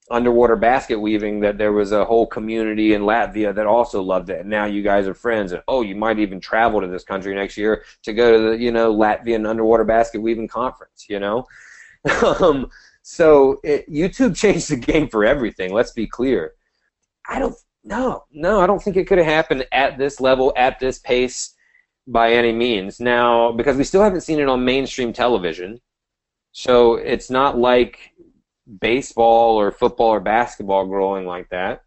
underwater basket weaving, that there was a whole community in Latvia that also loved it, and now you guys are friends, and oh, you might even travel to this country next year to go to the, you know, Latvian underwater basket weaving conference, you know. So YouTube changed the game for everything. Let's be clear. I don't think it could have happened at this level, at this pace, by any means. Now, because we still haven't seen it on mainstream television, so it's not like baseball or football or basketball growing like that.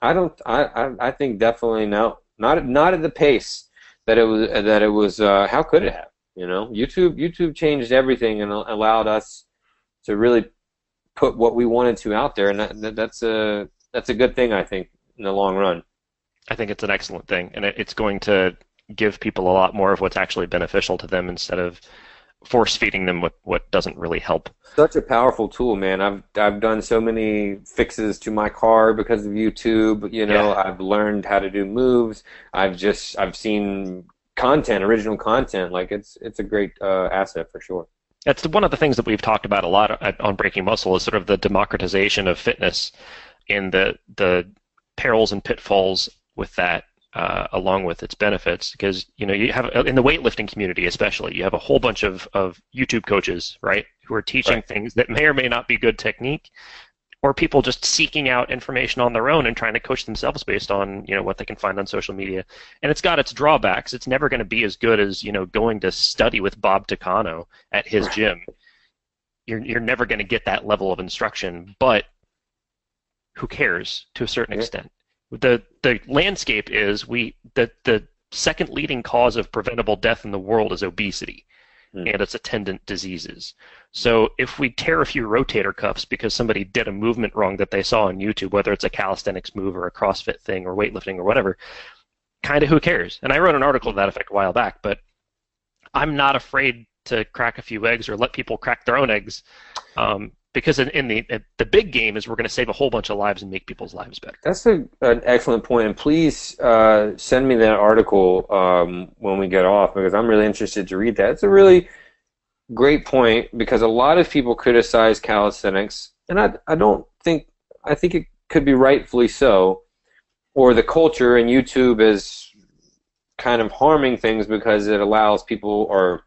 I think definitely no, not at the pace that it was. How could it have? You know, YouTube changed everything and allowed us to really put what we wanted to out there, and that's a good thing, I think, in the long run. I think it's an excellent thing, and it's going to give people a lot more of what's actually beneficial to them instead of force-feeding them what doesn't really help. Such a powerful tool, man. I've done so many fixes to my car because of YouTube. You know, yeah. I've learned how to do moves. I've seen content, original content. Like it's a great asset for sure. That's one of the things that we've talked about a lot on Breaking Muscle, is sort of the democratization of fitness and the perils and pitfalls with that, along with its benefits. Because, you know, you have, in the weightlifting community especially, you have a whole bunch of YouTube coaches, right, who are teaching things that may or may not be good technique, or people just seeking out information on their own and trying to coach themselves based on, you know, what they can find on social media. And it's got its drawbacks. It's never going to be as good as, you know, going to study with Bob Takano at his gym. You're never going to get that level of instruction, but who cares to a certain extent? The landscape is the second leading cause of preventable death in the world is obesity and its attendant diseases. So if we tear a few rotator cuffs because somebody did a movement wrong that they saw on YouTube, whether it's a calisthenics move or a CrossFit thing or weightlifting or whatever, kind of who cares? And I wrote an article to that effect a while back, but I'm not afraid to crack a few eggs or let people crack their own eggs, because in the big game is we're going to save a whole bunch of lives and make people's lives better. That's an excellent point, and please send me that article when we get off, because I'm really interested to read that. It's a really great point, because a lot of people criticize calisthenics, and I think it could be rightfully so, or the culture and YouTube is kind of harming things because it allows people, or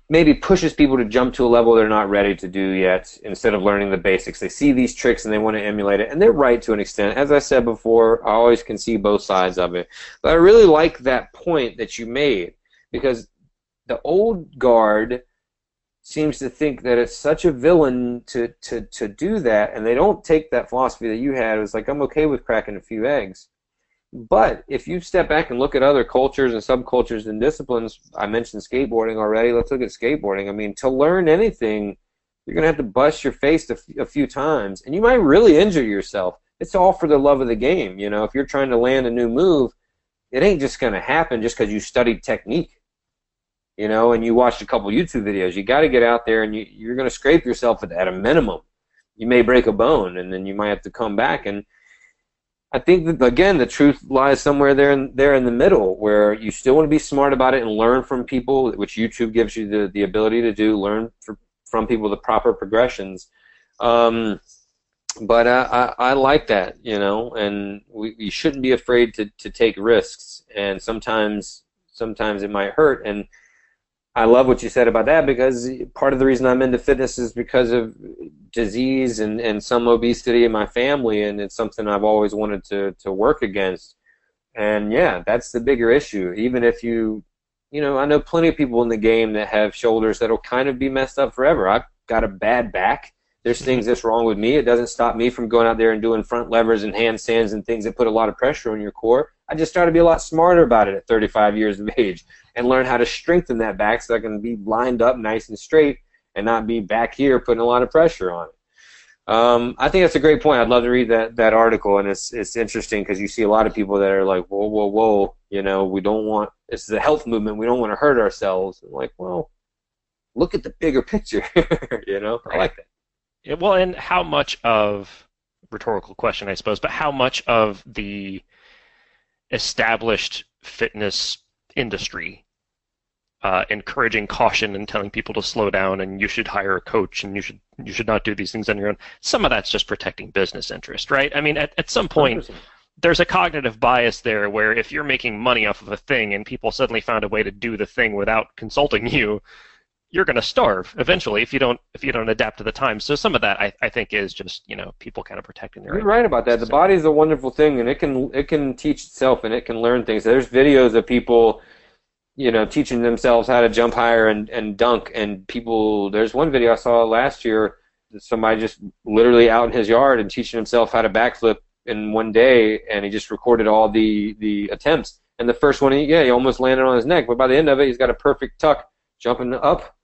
maybe pushes people to jump to a level they're not ready to do yet, instead of learning the basics. They see these tricks and they want to emulate it, and they're right to an extent. As I said before, I always can see both sides of it. But I really like that point that you made, because the old guard seems to think that it's such a villain to do that, and they don't take that philosophy that you had. It was like, I'm okay with cracking a few eggs. But if you step back and look at other cultures and subcultures and disciplines, I mentioned skateboarding already. Let's look at skateboarding. I mean, to learn anything, you're going to have to bust your face a few times, and you might really injure yourself. It's all for the love of the game. You know, if you're trying to land a new move, it ain't just going to happen just because you studied technique, you know, and you watched a couple YouTube videos. You got to get out there, and you're going to scrape yourself at a minimum. You may break a bone, and then you might have to come back. And I think that, again, the truth lies somewhere there in the middle, where you still want to be smart about it and learn from people, which YouTube gives you the ability to do. Learn from people the proper progressions. But I like that, and we shouldn't be afraid to take risks. And sometimes it might hurt. And I love what you said about that, because part of the reason I'm into fitness is because of disease and some obesity in my family, and it's something I've always wanted to work against. And yeah, that's the bigger issue. Even if I know plenty of people in the game that have shoulders that'll kind of be messed up forever. I've got a bad back. There's things that's wrong with me. It doesn't stop me from going out there and doing front levers and handstands and things that put a lot of pressure on your core. I just try to be a lot smarter about it at 35 years of age and learn how to strengthen that back so I can be lined up nice and straight and not be back here putting a lot of pressure on it. I think that's a great point. I'd love to read that article, and it's interesting because you see a lot of people that are like, whoa, we don't want, this is a health movement, we don't want to hurt ourselves. I'm like, well, look at the bigger picture, I like that. Yeah, well, and how much of, rhetorical question, I suppose, but how much of the established fitness industry encouraging caution and telling people to slow down and you should hire a coach and you should not do these things on your own, some of that's just protecting business interest, right? I mean, at some point, 100%. There's a cognitive bias there where if you're making money off of a thing and people suddenly found a way to do the thing without consulting you, you're going to starve eventually if you don't adapt to the times. So some of that I think is just people kind of protecting their. You're right about that. The body's a wonderful thing, and it can teach itself and it can learn things. There's videos of people, teaching themselves how to jump higher and dunk. And people, there's one video I saw last year, somebody just literally out in his yard and teaching himself how to backflip in one day, and he just recorded all the attempts. And the first one, he almost landed on his neck, but by the end of it, he's got a perfect tuck, jumping up,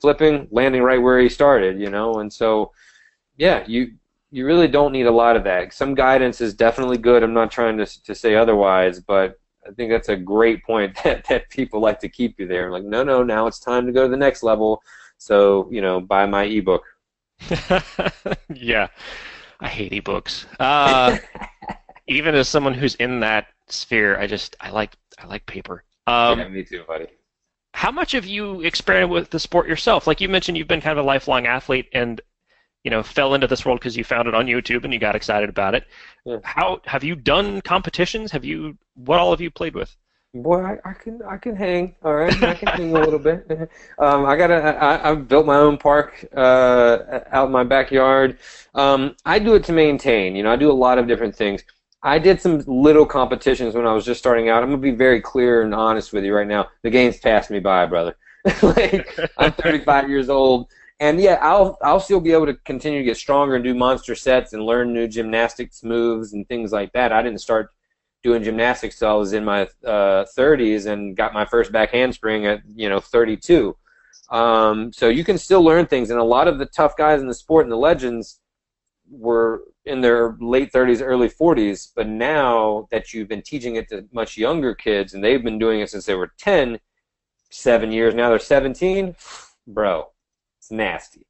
flipping, landing right where he started, and so, yeah, you really don't need a lot of that. Some guidance is definitely good. I'm not trying to say otherwise, but I think that's a great point that people like to keep you there. Like, no, now it's time to go to the next level, so, buy my ebook. Yeah, I hate ebooks. Even as someone who's in that sphere, I like paper. Yeah, me too, buddy. How much have you experimented with the sport yourself? Like you mentioned, you've been kind of a lifelong athlete and, fell into this world because you found it on YouTube and you got excited about it. Yeah. How have you done competitions? What all have you played with? Boy, I can hang. All right, I can hang a little bit. I've built my own park out in my backyard. I do it to maintain. I do a lot of different things. I did some little competitions when I was just starting out. I'm going to be very clear and honest with you right now. The game's passed me by, brother. I'm 35 years old, and yeah, I'll still be able to continue to get stronger and do monster sets and learn new gymnastics moves and things like that. I didn't start doing gymnastics till I was in my 30s and got my first back handspring at 32. So you can still learn things, and a lot of the tough guys in the sport and the legends were in their late 30s, early 40s, but now that you've been teaching it to much younger kids, and they've been doing it since they were 10, 7 years, now they're 17, bro, it's nasty.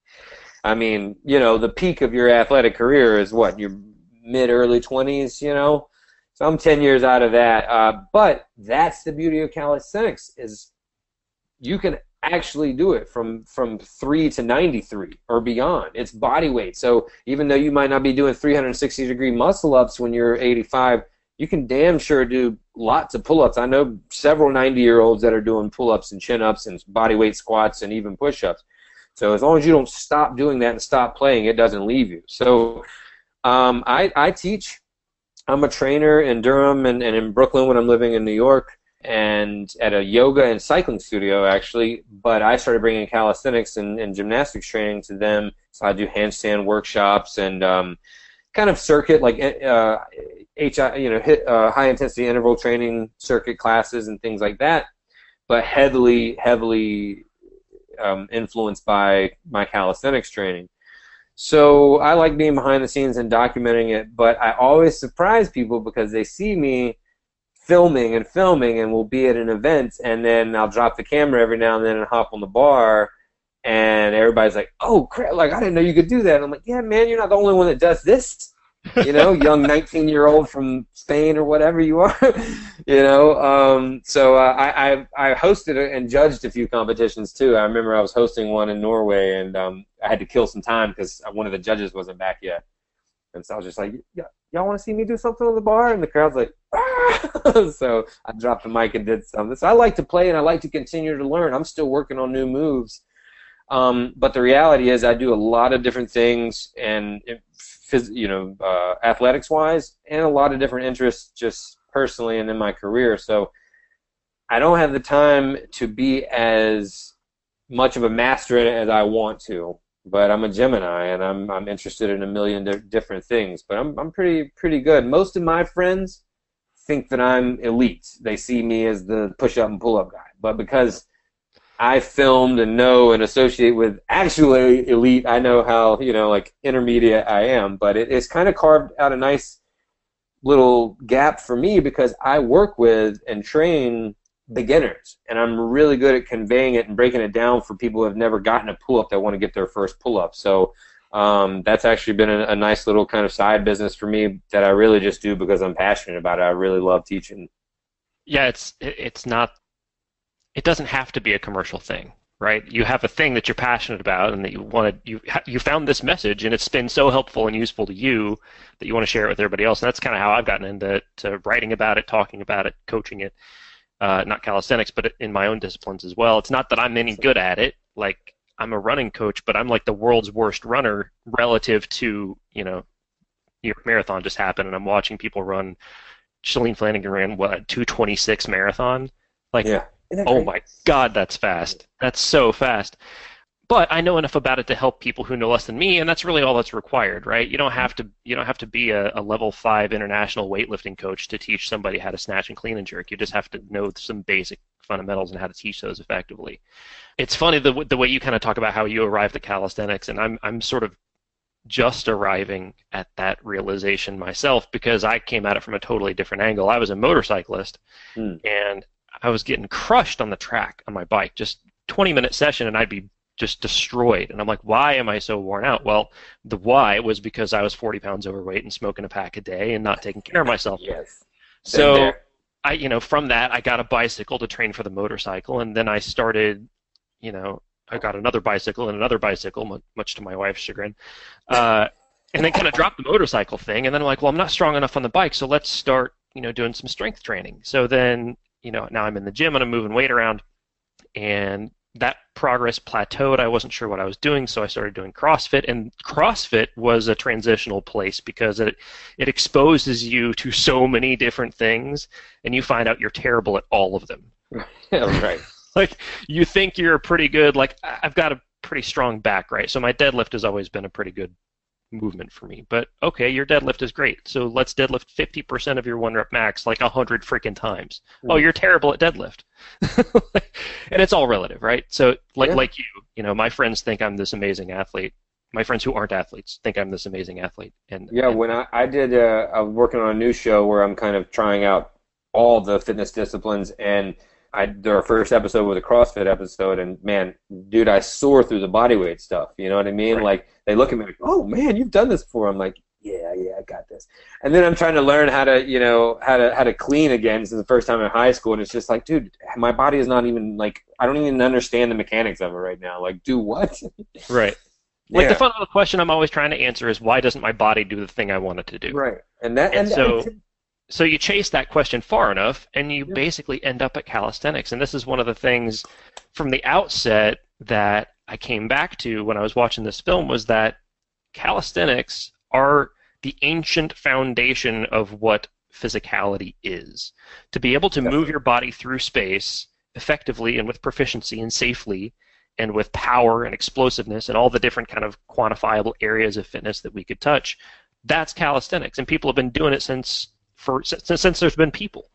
I mean, the peak of your athletic career is what, your mid-early 20s, so I'm 10 years out of that, but that's the beauty of calisthenics, is you can actually do it from 3 to 93 or beyond. It's body weight. So even though you might not be doing 360-degree muscle-ups when you're 85, you can damn sure do lots of pull-ups. I know several 90-year-olds that are doing pull-ups and chin-ups and body weight squats and even push-ups. So as long as you don't stop doing that and stop playing, it doesn't leave you. So I teach. I'm a trainer in Durham and in Brooklyn when I'm living in New York, and at a yoga and cycling studio, actually, but I started bringing calisthenics and gymnastics training to them, so I do handstand workshops and kind of circuit, like high-intensity interval training circuit classes and things like that, but heavily influenced by my calisthenics training. So I like being behind the scenes and documenting it, but I always surprise people because they see me filming and we'll be at an event, and then I'll drop the camera every now and then and hop on the bar, and everybody's like, oh crap, like I didn't know you could do that. And I'm like, yeah man, you're not the only one that does this. young 19-year-old from Spain or whatever you are, So I hosted and judged a few competitions too. I remember I was hosting one in Norway, and I had to kill some time because one of the judges wasn't back yet. And so I was just like, y'all want to see me do something on the bar? And the crowd's like, ah! So I dropped the mic and did something. So I like to play and I like to continue to learn. I'm still working on new moves. But the reality is I do a lot of different things, and athletics-wise, and a lot of different interests just personally and in my career. So I don't have the time to be as much of a master in it as I want to. But I'm a Gemini, and I'm interested in a million different things. But I'm pretty good. Most of my friends think that I'm elite. They see me as the push-up and pull-up guy. But because I filmed and know and associate with actually elite, I know how intermediate I am. But it's kind of carved out a nice little gap for me because I work with and train beginners, and I'm really good at conveying it and breaking it down for people who have never gotten a pull-up that want to get their first pull-up. So that's actually been a nice little kind of side business for me that I really just do because I'm passionate about it. I really love teaching. Yeah, it's not. It doesn't have to be a commercial thing, right? You have a thing that you're passionate about, and that you found this message, and it's been so helpful and useful to you that you want to share it with everybody else. And that's kind of how I've gotten into writing about it, talking about it, coaching it. Not calisthenics, but in my own disciplines as well. It's not that I'm any good at it. Like, I'm a running coach, but I'm like the world's worst runner relative to, New York Marathon just happened, and I'm watching people run. Shalene Flanagan ran, 2:26 marathon? Like, yeah. Oh my God, that's fast. That's so fast. But I know enough about it to help people who know less than me, and that's really all that's required, right? You don't have to be a level 5 international weightlifting coach to teach somebody how to snatch and clean and jerk. You just have to know some basic fundamentals and how to teach those effectively. It's funny the way you kind of talk about how you arrived at calisthenics, and I'm sort of just arriving at that realization myself because I came at it from a totally different angle. I was a motorcyclist, and I was getting crushed on the track on my bike, just 20-minute session, and I'd be just destroyed. And I'm like, why am I so worn out? Well, the why was because I was 40 pounds overweight and smoking a pack a day and not taking care of myself. Yes. So from that, I got a bicycle to train for the motorcycle, and then I started, I got another bicycle and another bicycle, much to my wife's chagrin, and then kind of dropped the motorcycle thing. And then I'm like, well, I'm not strong enough on the bike, so let's start, doing some strength training. So then, now I'm in the gym and I'm moving weight around, and that progress plateaued. I wasn't sure what I was doing, so I started doing CrossFit, and CrossFit was a transitional place because it exposes you to so many different things, and you find out you're terrible at all of them. Yeah, right. Like, you think you're pretty good. Like, I've got a pretty strong back, right? So my deadlift has always been a pretty good movement for me. But okay, your deadlift is great, so let's deadlift 50% of your 1 rep max like 100 freaking times. Oh, you're terrible at deadlift. And it's all relative, right? So like my friends think I'm this amazing athlete. My friends who aren't athletes think I'm this amazing athlete. And when I was working on a new show where I'm kind of trying out all the fitness disciplines, and our first episode was a CrossFit episode, and man, dude, I soar through the bodyweight stuff. You know what I mean? Right. Like, they look at me like, "Oh man, you've done this before." I'm like, "Yeah, I got this." And then I'm trying to learn how to clean again. This is the first time in high school, and it's just like, dude, my body is not even like, I don't even understand the mechanics of it right now. Like, do what? Right. Like, the fundamental question I'm always trying to answer is, why doesn't my body do the thing I want it to do? Right. So you chase that question far enough, and you basically end up at calisthenics. And this is one of the things from the outset that I came back to when I was watching this film, was that calisthenics are the ancient foundation of what physicality is. To be able to move your body through space effectively and with proficiency and safely and with power and explosiveness and all the different kind of quantifiable areas of fitness that we could touch, that's calisthenics. And people have been doing it since there's been people.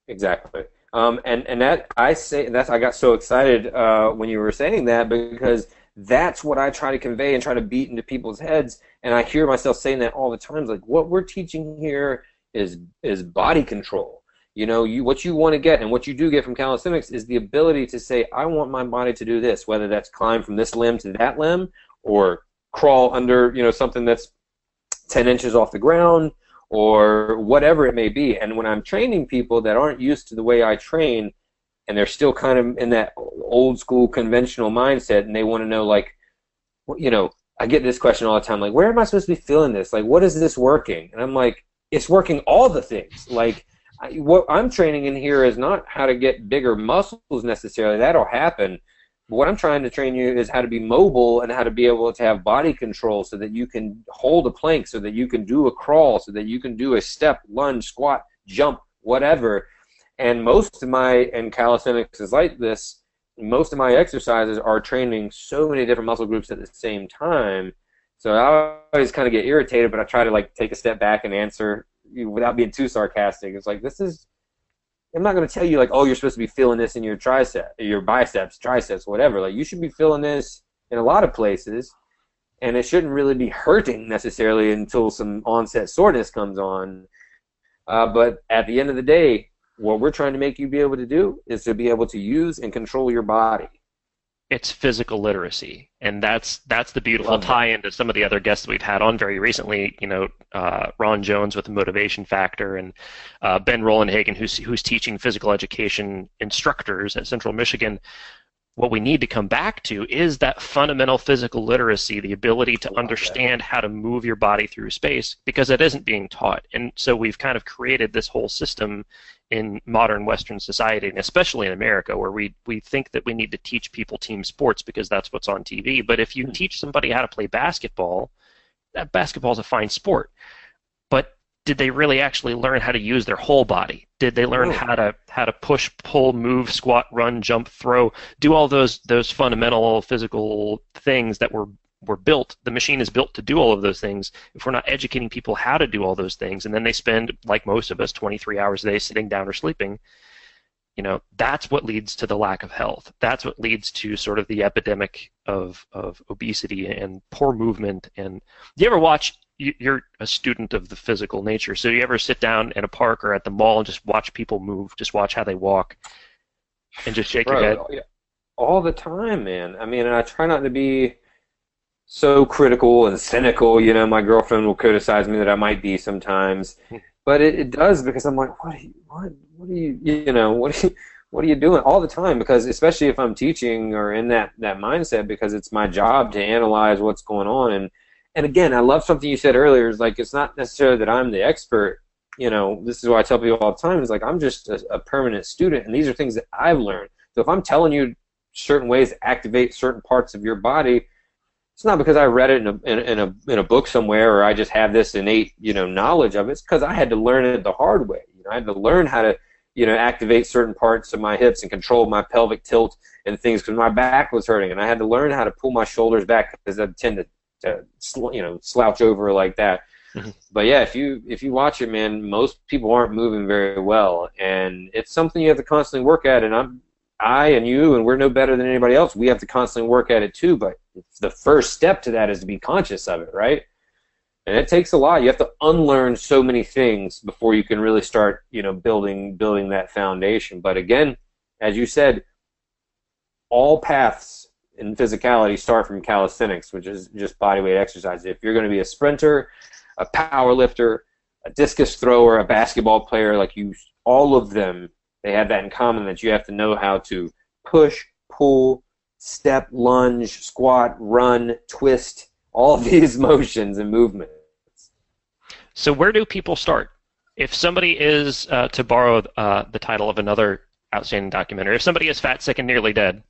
Exactly. And that I got so excited when you were saying that, because that's what I try to convey and try to beat into people's heads. And I hear myself saying that all the time. Like, what we're teaching here is body control. What you want to get, and what you do get from calisthenics, is the ability to say, I want my body to do this, whether that's climb from this limb to that limb, or crawl under something that's 10 inches off the ground or whatever it may be. And when I'm training people that aren't used to the way I train, and they're still kind of in that old school conventional mindset, and they want to know, like, you know, I get this question all the time, like, where am I supposed to be feeling this? Like, what is this working? And I'm like, it's working all the things. Like, what I'm training in here is not how to get bigger muscles necessarily. That'll happen. But what I'm trying to train you is how to be mobile and how to be able to have body control so that you can hold a plank, so that you can do a crawl, so that you can do a step, lunge, squat, jump, whatever. And most of and calisthenics is like this, most of my exercises are training so many different muscle groups at the same time. So I always kind of get irritated, but I try to, like, take a step back and answer without being too sarcastic. It's like, I'm not going to tell you, like, oh, you're supposed to be feeling this in your your biceps, triceps, whatever. Like, you should be feeling this in a lot of places, and it shouldn't really be hurting necessarily until some onset soreness comes on. But at the end of the day, what we're trying to make you be able to do is to be able to use and control your body. It's physical literacy, and that's the beautiful tie-in to some of the other guests we've had on very recently. You know, Ron Jones with the Motivation Factor, and Ben Rollenhagen, who's teaching physical education instructors at Central Michigan. What we need to come back to is that fundamental physical literacy, the ability to understand how to move your body through space, because it isn't being taught. And so we've kind of created this whole system in modern Western society, and especially in America, where we think that we need to teach people team sports because that's what's on TV. But if you teach somebody how to play basketball, that basketball is a fine sport. But did they really actually learn how to use their whole body? Did they learn how to push, pull, move, squat, run, jump, throw, do all those fundamental physical things that were built? The machine is built to do all of those things. If we're not educating people how to do all those things, and then they spend, like most of us, 23 hours a day sitting down or sleeping, you know, that's what leads to the lack of health. That's what leads to sort of the epidemic of obesity and poor movement. And do you ever watch? You're a student of the physical nature, so you ever sit down in a park or at the mall and just watch people move, just watch how they walk, and just shake your head? All the time, man. I mean, I try not to be so critical and cynical. You know, my girlfriend will criticize me that I might be sometimes, but it does, because I'm like, what are you doing all the time? Because especially if I'm teaching or in that mindset, because it's my job to analyze what's going on. And again, I love something you said earlier. Is like, it's not necessarily that I'm the expert. You know, this is what I tell people all the time. Is like, I'm just a permanent student, and these are things that I've learned. So if I'm telling you certain ways to activate certain parts of your body, it's not because I read it in a book somewhere, or I just have this innate, you know, knowledge of it. It's because I had to learn it the hard way. You know, I had to learn how to, you know, activate certain parts of my hips and control my pelvic tilt and things, because my back was hurting, and I had to learn how to pull my shoulders back because I tend to slouch over like that. Mm-hmm. But yeah, if you watch it, man, most people aren't moving very well, and it's something you have to constantly work at. And I and you, and we're no better than anybody else. We have to constantly work at it too. But the first step to that is to be conscious of it, right? And it takes a lot. You have to unlearn so many things before you can really start, you know, building that foundation. But again, as you said, all paths in physicality start from calisthenics, which is just bodyweight exercise. If you're going to be a sprinter, a power lifter, a discus thrower, a basketball player, all of them, they have that in common, that you have to know how to push, pull, step, lunge, squat, run, twist, all of these motions and movements. So where do people start? If somebody is, to borrow the title of another outstanding documentary, if somebody is fat, sick, and nearly dead,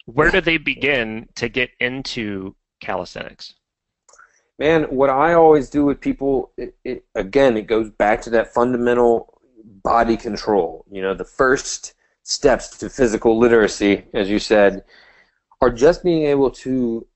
where do they begin to get into calisthenics? Man, what I always do with people, it goes back to that fundamental body control. You know, the first steps to physical literacy, as you said, are just being able to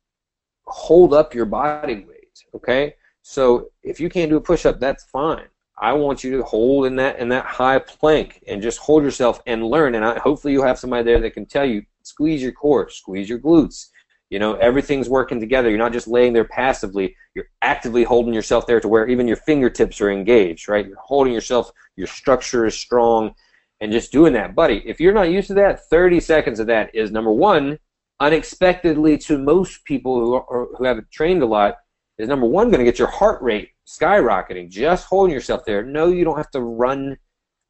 hold up your body weight, okay? So if you can't do a push-up, that's fine. I want you to hold in that high plank and just hold yourself and learn. And hopefully you'll have somebody there that can tell you, squeeze your core, squeeze your glutes. You know, everything's working together. You're not just laying there passively. You're actively holding yourself there to where even your fingertips are engaged, right? You're holding yourself. Your structure is strong, and just doing that. Buddy, if you're not used to that, 30 seconds of that is, number one, unexpectedly to most people who haven't trained a lot, is, number one, going to get your heart rate skyrocketing. Just holding yourself there. No, you don't have to run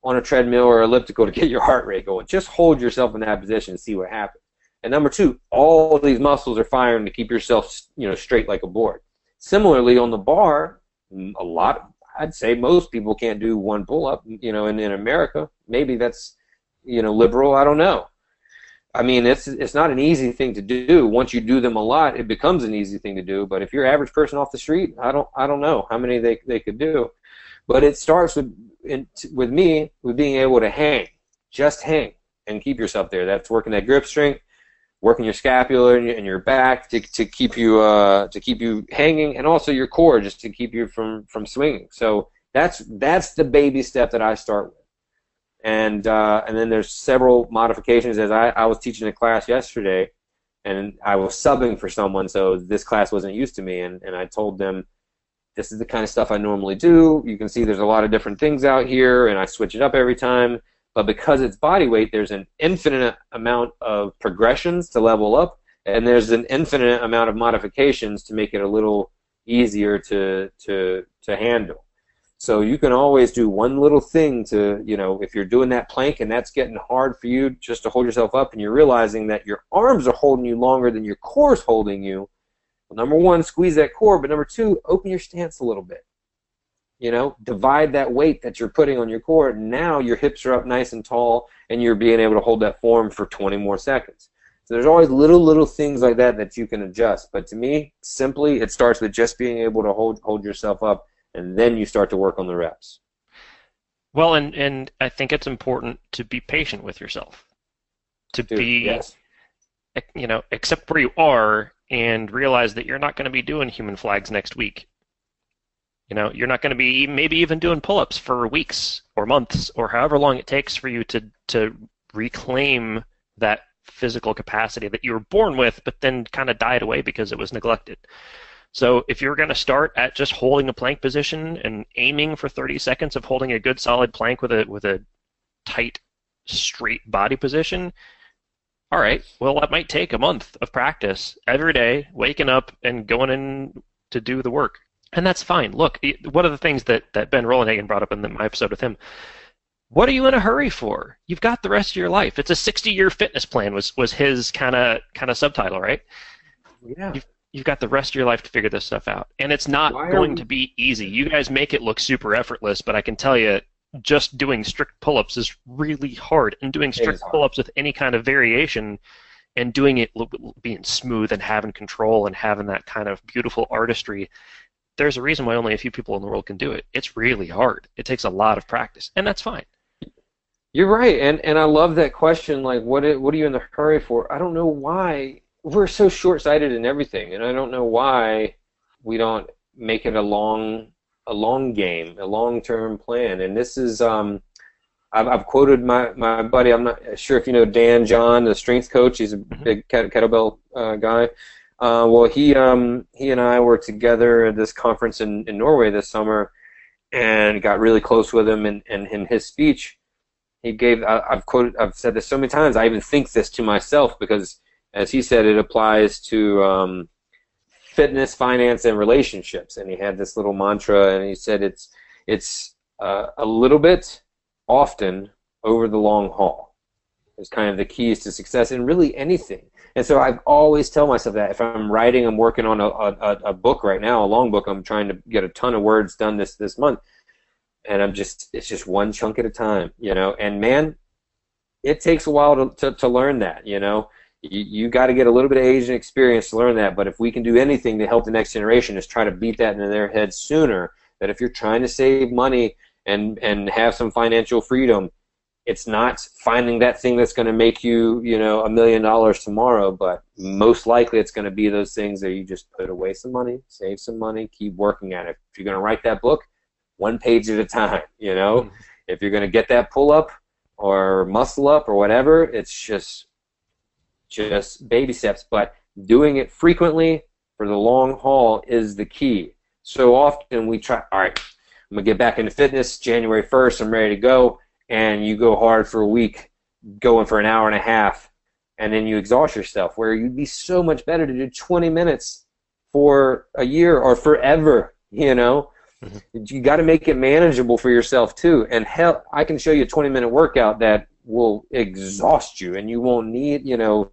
on a treadmill or elliptical to get your heart rate going. Just hold yourself in that position and see what happens. And number two, all of these muscles are firing to keep yourself, straight like a board. Similarly, on the bar, I'd say most people can't do one pull-up, in America. Maybe that's, liberal. I don't know. I mean, it's not an easy thing to do. Once you do them a lot, it becomes an easy thing to do. But if you're an average person off the street, I don't know how many they could do. But it starts with me with being able to hang, just hang, and keep yourself there. That's working that grip strength, working your scapula and your back to keep you hanging, and also your core just to keep you from swinging. So that's the baby step that I start with. And then there's several modifications. As I was teaching a class yesterday, and I was subbing for someone, so this class wasn't used to me, and I told them, this is the kind of stuff I normally do. You can see there's a lot of different things out here, and I switch it up every time. But because it's body weight, there's an infinite amount of progressions to level up, and there's an infinite amount of modifications to make it a little easier to handle. So you can always do one little thing to, if you're doing that plank and that's getting hard for you just to hold yourself up, and you're realizing that your arms are holding you longer than your core's holding you. Well, number one, squeeze that core, but number two, open your stance a little bit. Divide that weight that you're putting on your core. Now your hips are up nice and tall, and you're being able to hold that form for 20 more seconds. So there's always little things like that you can adjust. But to me, simply, it starts with just being able to hold yourself up, and then you start to work on the reps. Well, and I think it's important to be patient with yourself. Yes. Accept where you are and realize that you're not going to be doing human flags next week. You're not going to be maybe even doing pull-ups for weeks or months or however long it takes for you to reclaim that physical capacity that you were born with but then kind of died away because it was neglected. So if you're going to start at just holding a plank position and aiming for 30 seconds of holding a good solid plank with a tight, straight body position, all right, well, that might take a month of practice every day, waking up and going in to do the work. And that's fine. Look, one of the things that Ben Rollenhagen brought up in my episode with him, what are you in a hurry for? You've got the rest of your life. It's a 60-year fitness plan was his kind of subtitle, right? Yeah. You've got the rest of your life to figure this stuff out. And it's not going to be easy. You guys make it look super effortless, but I can tell you, just doing strict pull-ups is really hard. And doing strict pull-ups with any kind of variation and doing it being smooth and having control and having that kind of beautiful artistry, there's a reason why only a few people in the world can do it. It's really hard. It takes a lot of practice, and that's fine. You're right, and I love that question, like, what are you in the hurry for? I don't know why we're so short-sighted in everything, and I don't know why we don't make it a long game, a long-term plan. And this is, I've quoted my buddy, I'm not sure if you know Dan John, the strength coach. He's a big kettlebell guy. Well, he and I were together at this conference in Norway this summer, and got really close with him. And in his speech, he gave, I've said this so many times, I even think this to myself, because as he said, it applies to fitness, finance, and relationships. And he had this little mantra, and he said it's a little bit, often, over the long haul. It's kind of the keys to success in really anything. And so I always tell myself that. If I'm writing, I'm working on a book right now, a long book. I'm trying to get a ton of words done this month, and it's just one chunk at a time, And man, it takes a while to learn that, You got to get a little bit of age and experience to learn that. But if we can do anything to help the next generation, is try to beat that into their heads sooner. That if you're trying to save money and have some financial freedom, it's not finding that thing that's going to make you, $1 million tomorrow, but most likely it's going to be those things that you just put away some money, save some money, keep working at it. If you're going to write that book, one page at a time, If you're going to get that pull-up or muscle up or whatever, it's just baby steps. But doing it frequently for the long haul is the key. So often we try, all right, I'm going to get back into fitness January 1st, I'm ready to go. And you go hard for a week, going for an hour and a half, and then you exhaust yourself, where you'd be so much better to do 20 minutes for a year or forever, you know. You got to make it manageable for yourself too. And hell, I can show you a 20-minute workout that will exhaust you, and you won't need, you know,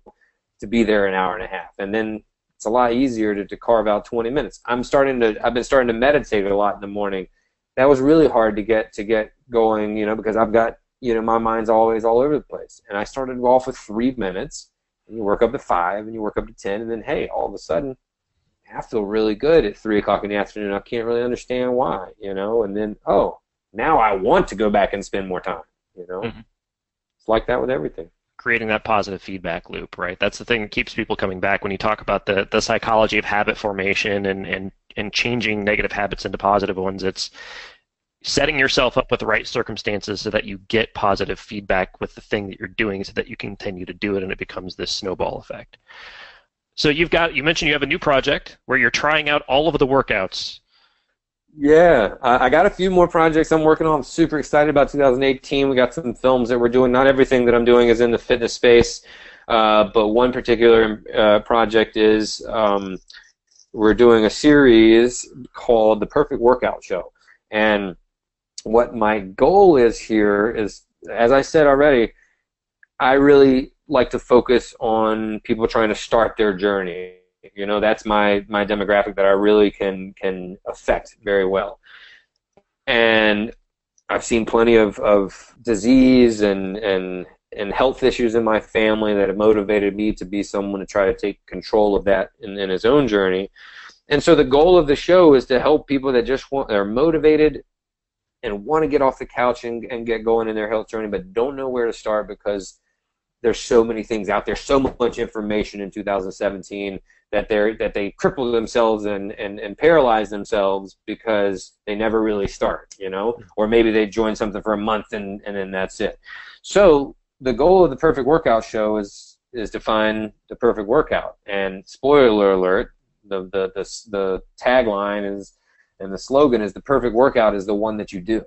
to be there an hour and a half. And then it's a lot easier to carve out 20 minutes. I've been starting to meditate a lot in the morning. That was really hard to get going, you know, because I've got, you know, my mind's always all over the place. And I started off with 3 minutes, and you work up to 5, and you work up to 10, and then, hey, all of a sudden, I feel really good at 3 o'clock in the afternoon. I can't really understand why, you know, and then, oh, now I want to go back and spend more time, you know. It's like that with everything. Creating that positive feedback loop, right? That's the thing that keeps people coming back when you talk about the psychology of habit formation and changing negative habits into positive ones. It's setting yourself up with the right circumstances so that you get positive feedback with the thing that you're doing so that you continue to do it, and it becomes this snowball effect. So you mentioned you have a new project where you're trying out all of the workouts. Yeah, I got a few more projects I'm working on. I'm super excited about 2018. We got some films that we're doing. Not everything that I'm doing is in the fitness space, but one particular project is we're doing a series called The Perfect Workout Show. And what my goal is here is, as I said already, I really like to focus on people trying to start their journey. You know, that's my demographic that I really can affect very well. And I've seen plenty of disease and health issues in my family that have motivated me to be someone to try to take control of that in his own journey. And so the goal of the show is to help people that are motivated and want to get off the couch and get going in their health journey, but don't know where to start because there's so many things out there, so much information in 2017 that they cripple themselves and paralyze themselves because they never really start, you know, or maybe they join something for a month and then that's it. So the goal of the Perfect Workout Show is to find the perfect workout. And spoiler alert, the tagline is, and the slogan is, the perfect workout is the one that you do.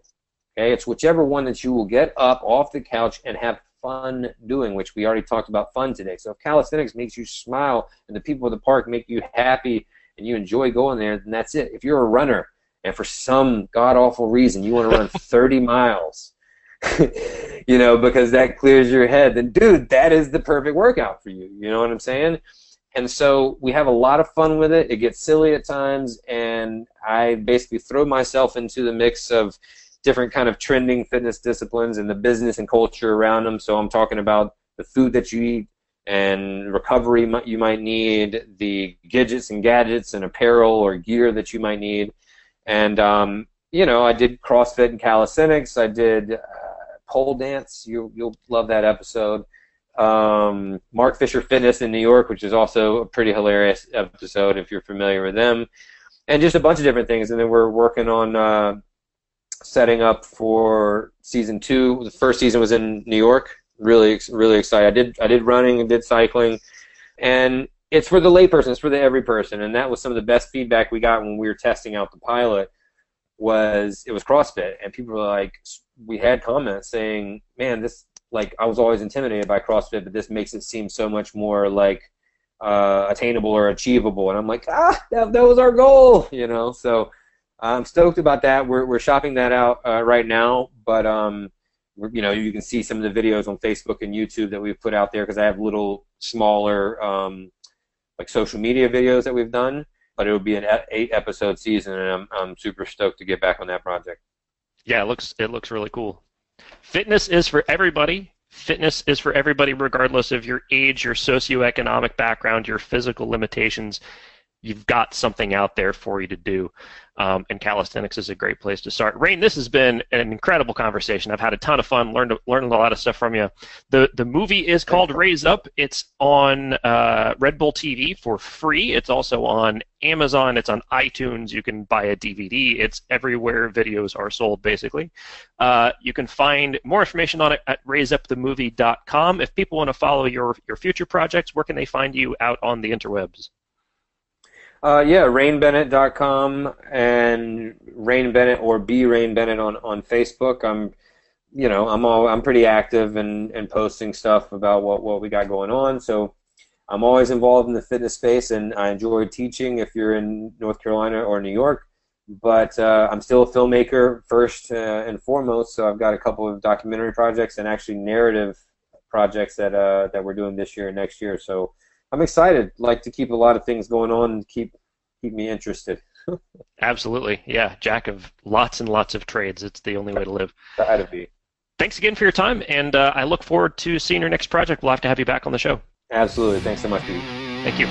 Okay, it's whichever one that you will get up off the couch and have fun doing, which we already talked about fun today. So if calisthenics makes you smile and the people at the park make you happy and you enjoy going there, then that's it. If you're a runner and for some god-awful reason you want to run 30 miles, you know, because that clears your head, then dude, that is the perfect workout for you. You know what I'm saying? And so we have a lot of fun with it. It gets silly at times, and I basically throw myself into the mix of different kind of trending fitness disciplines and the business and culture around them. So I'm talking about the food that you eat and recovery you might need, the gadgets and apparel or gear that you might need. And, you know, I did CrossFit and calisthenics. I did pole dance. You'll love that episode. Mark Fisher Fitness in New York, which is also a pretty hilarious episode if you're familiar with them. And just a bunch of different things. And then we're working on setting up for season 2. The first season was in New York. Really excited. I did running and did cycling, and it's for the layperson. It's for the every person, and that was some of the best feedback we got when we were testing out the pilot. It was CrossFit, and people were like, we had comments saying, "Man, this I was always intimidated by CrossFit, but this makes it seem so much more like attainable or achievable." And I'm like, that was our goal, you know. So I'm stoked about that. We're shopping that out right now, but you know, you can see some of the videos on Facebook and YouTube that we've put out there because I have little smaller like social media videos that we've done. But it will be an 8-episode season, and I'm super stoked to get back on that project. Yeah, it looks really cool. Fitness is for everybody. Fitness is for everybody regardless of your age, your socioeconomic background, your physical limitations. You've got something out there for you to do, and calisthenics is a great place to start. Rain, this has been an incredible conversation. I've had a ton of fun, learned a lot of stuff from you. The movie is called Raise Up. It's on Red Bull TV for free. It's also on Amazon. It's on iTunes. You can buy a DVD. It's everywhere videos are sold, basically. You can find more information on it at raiseupthemovie.com. If people want to follow your future projects, where can they find you out on the interwebs? Yeah, rainbennett.com and Rain Bennett or B Rain Bennett on Facebook. I'm pretty active and posting stuff about what we got going on. So I'm always involved in the fitness space, and I enjoy teaching if you're in North Carolina or New York. But I'm still a filmmaker first and foremost, so I've got a couple of documentary projects and actually narrative projects that we're doing this year and next year. So I'm excited. Like to keep a lot of things going on and keep me interested. Absolutely. Yeah, jack of lots and lots of trades. It's the only way to live. Try to be. Thanks again for your time, and I look forward to seeing your next project. We'll have to have you back on the show. Absolutely. Thanks so much, Pete. Thank you.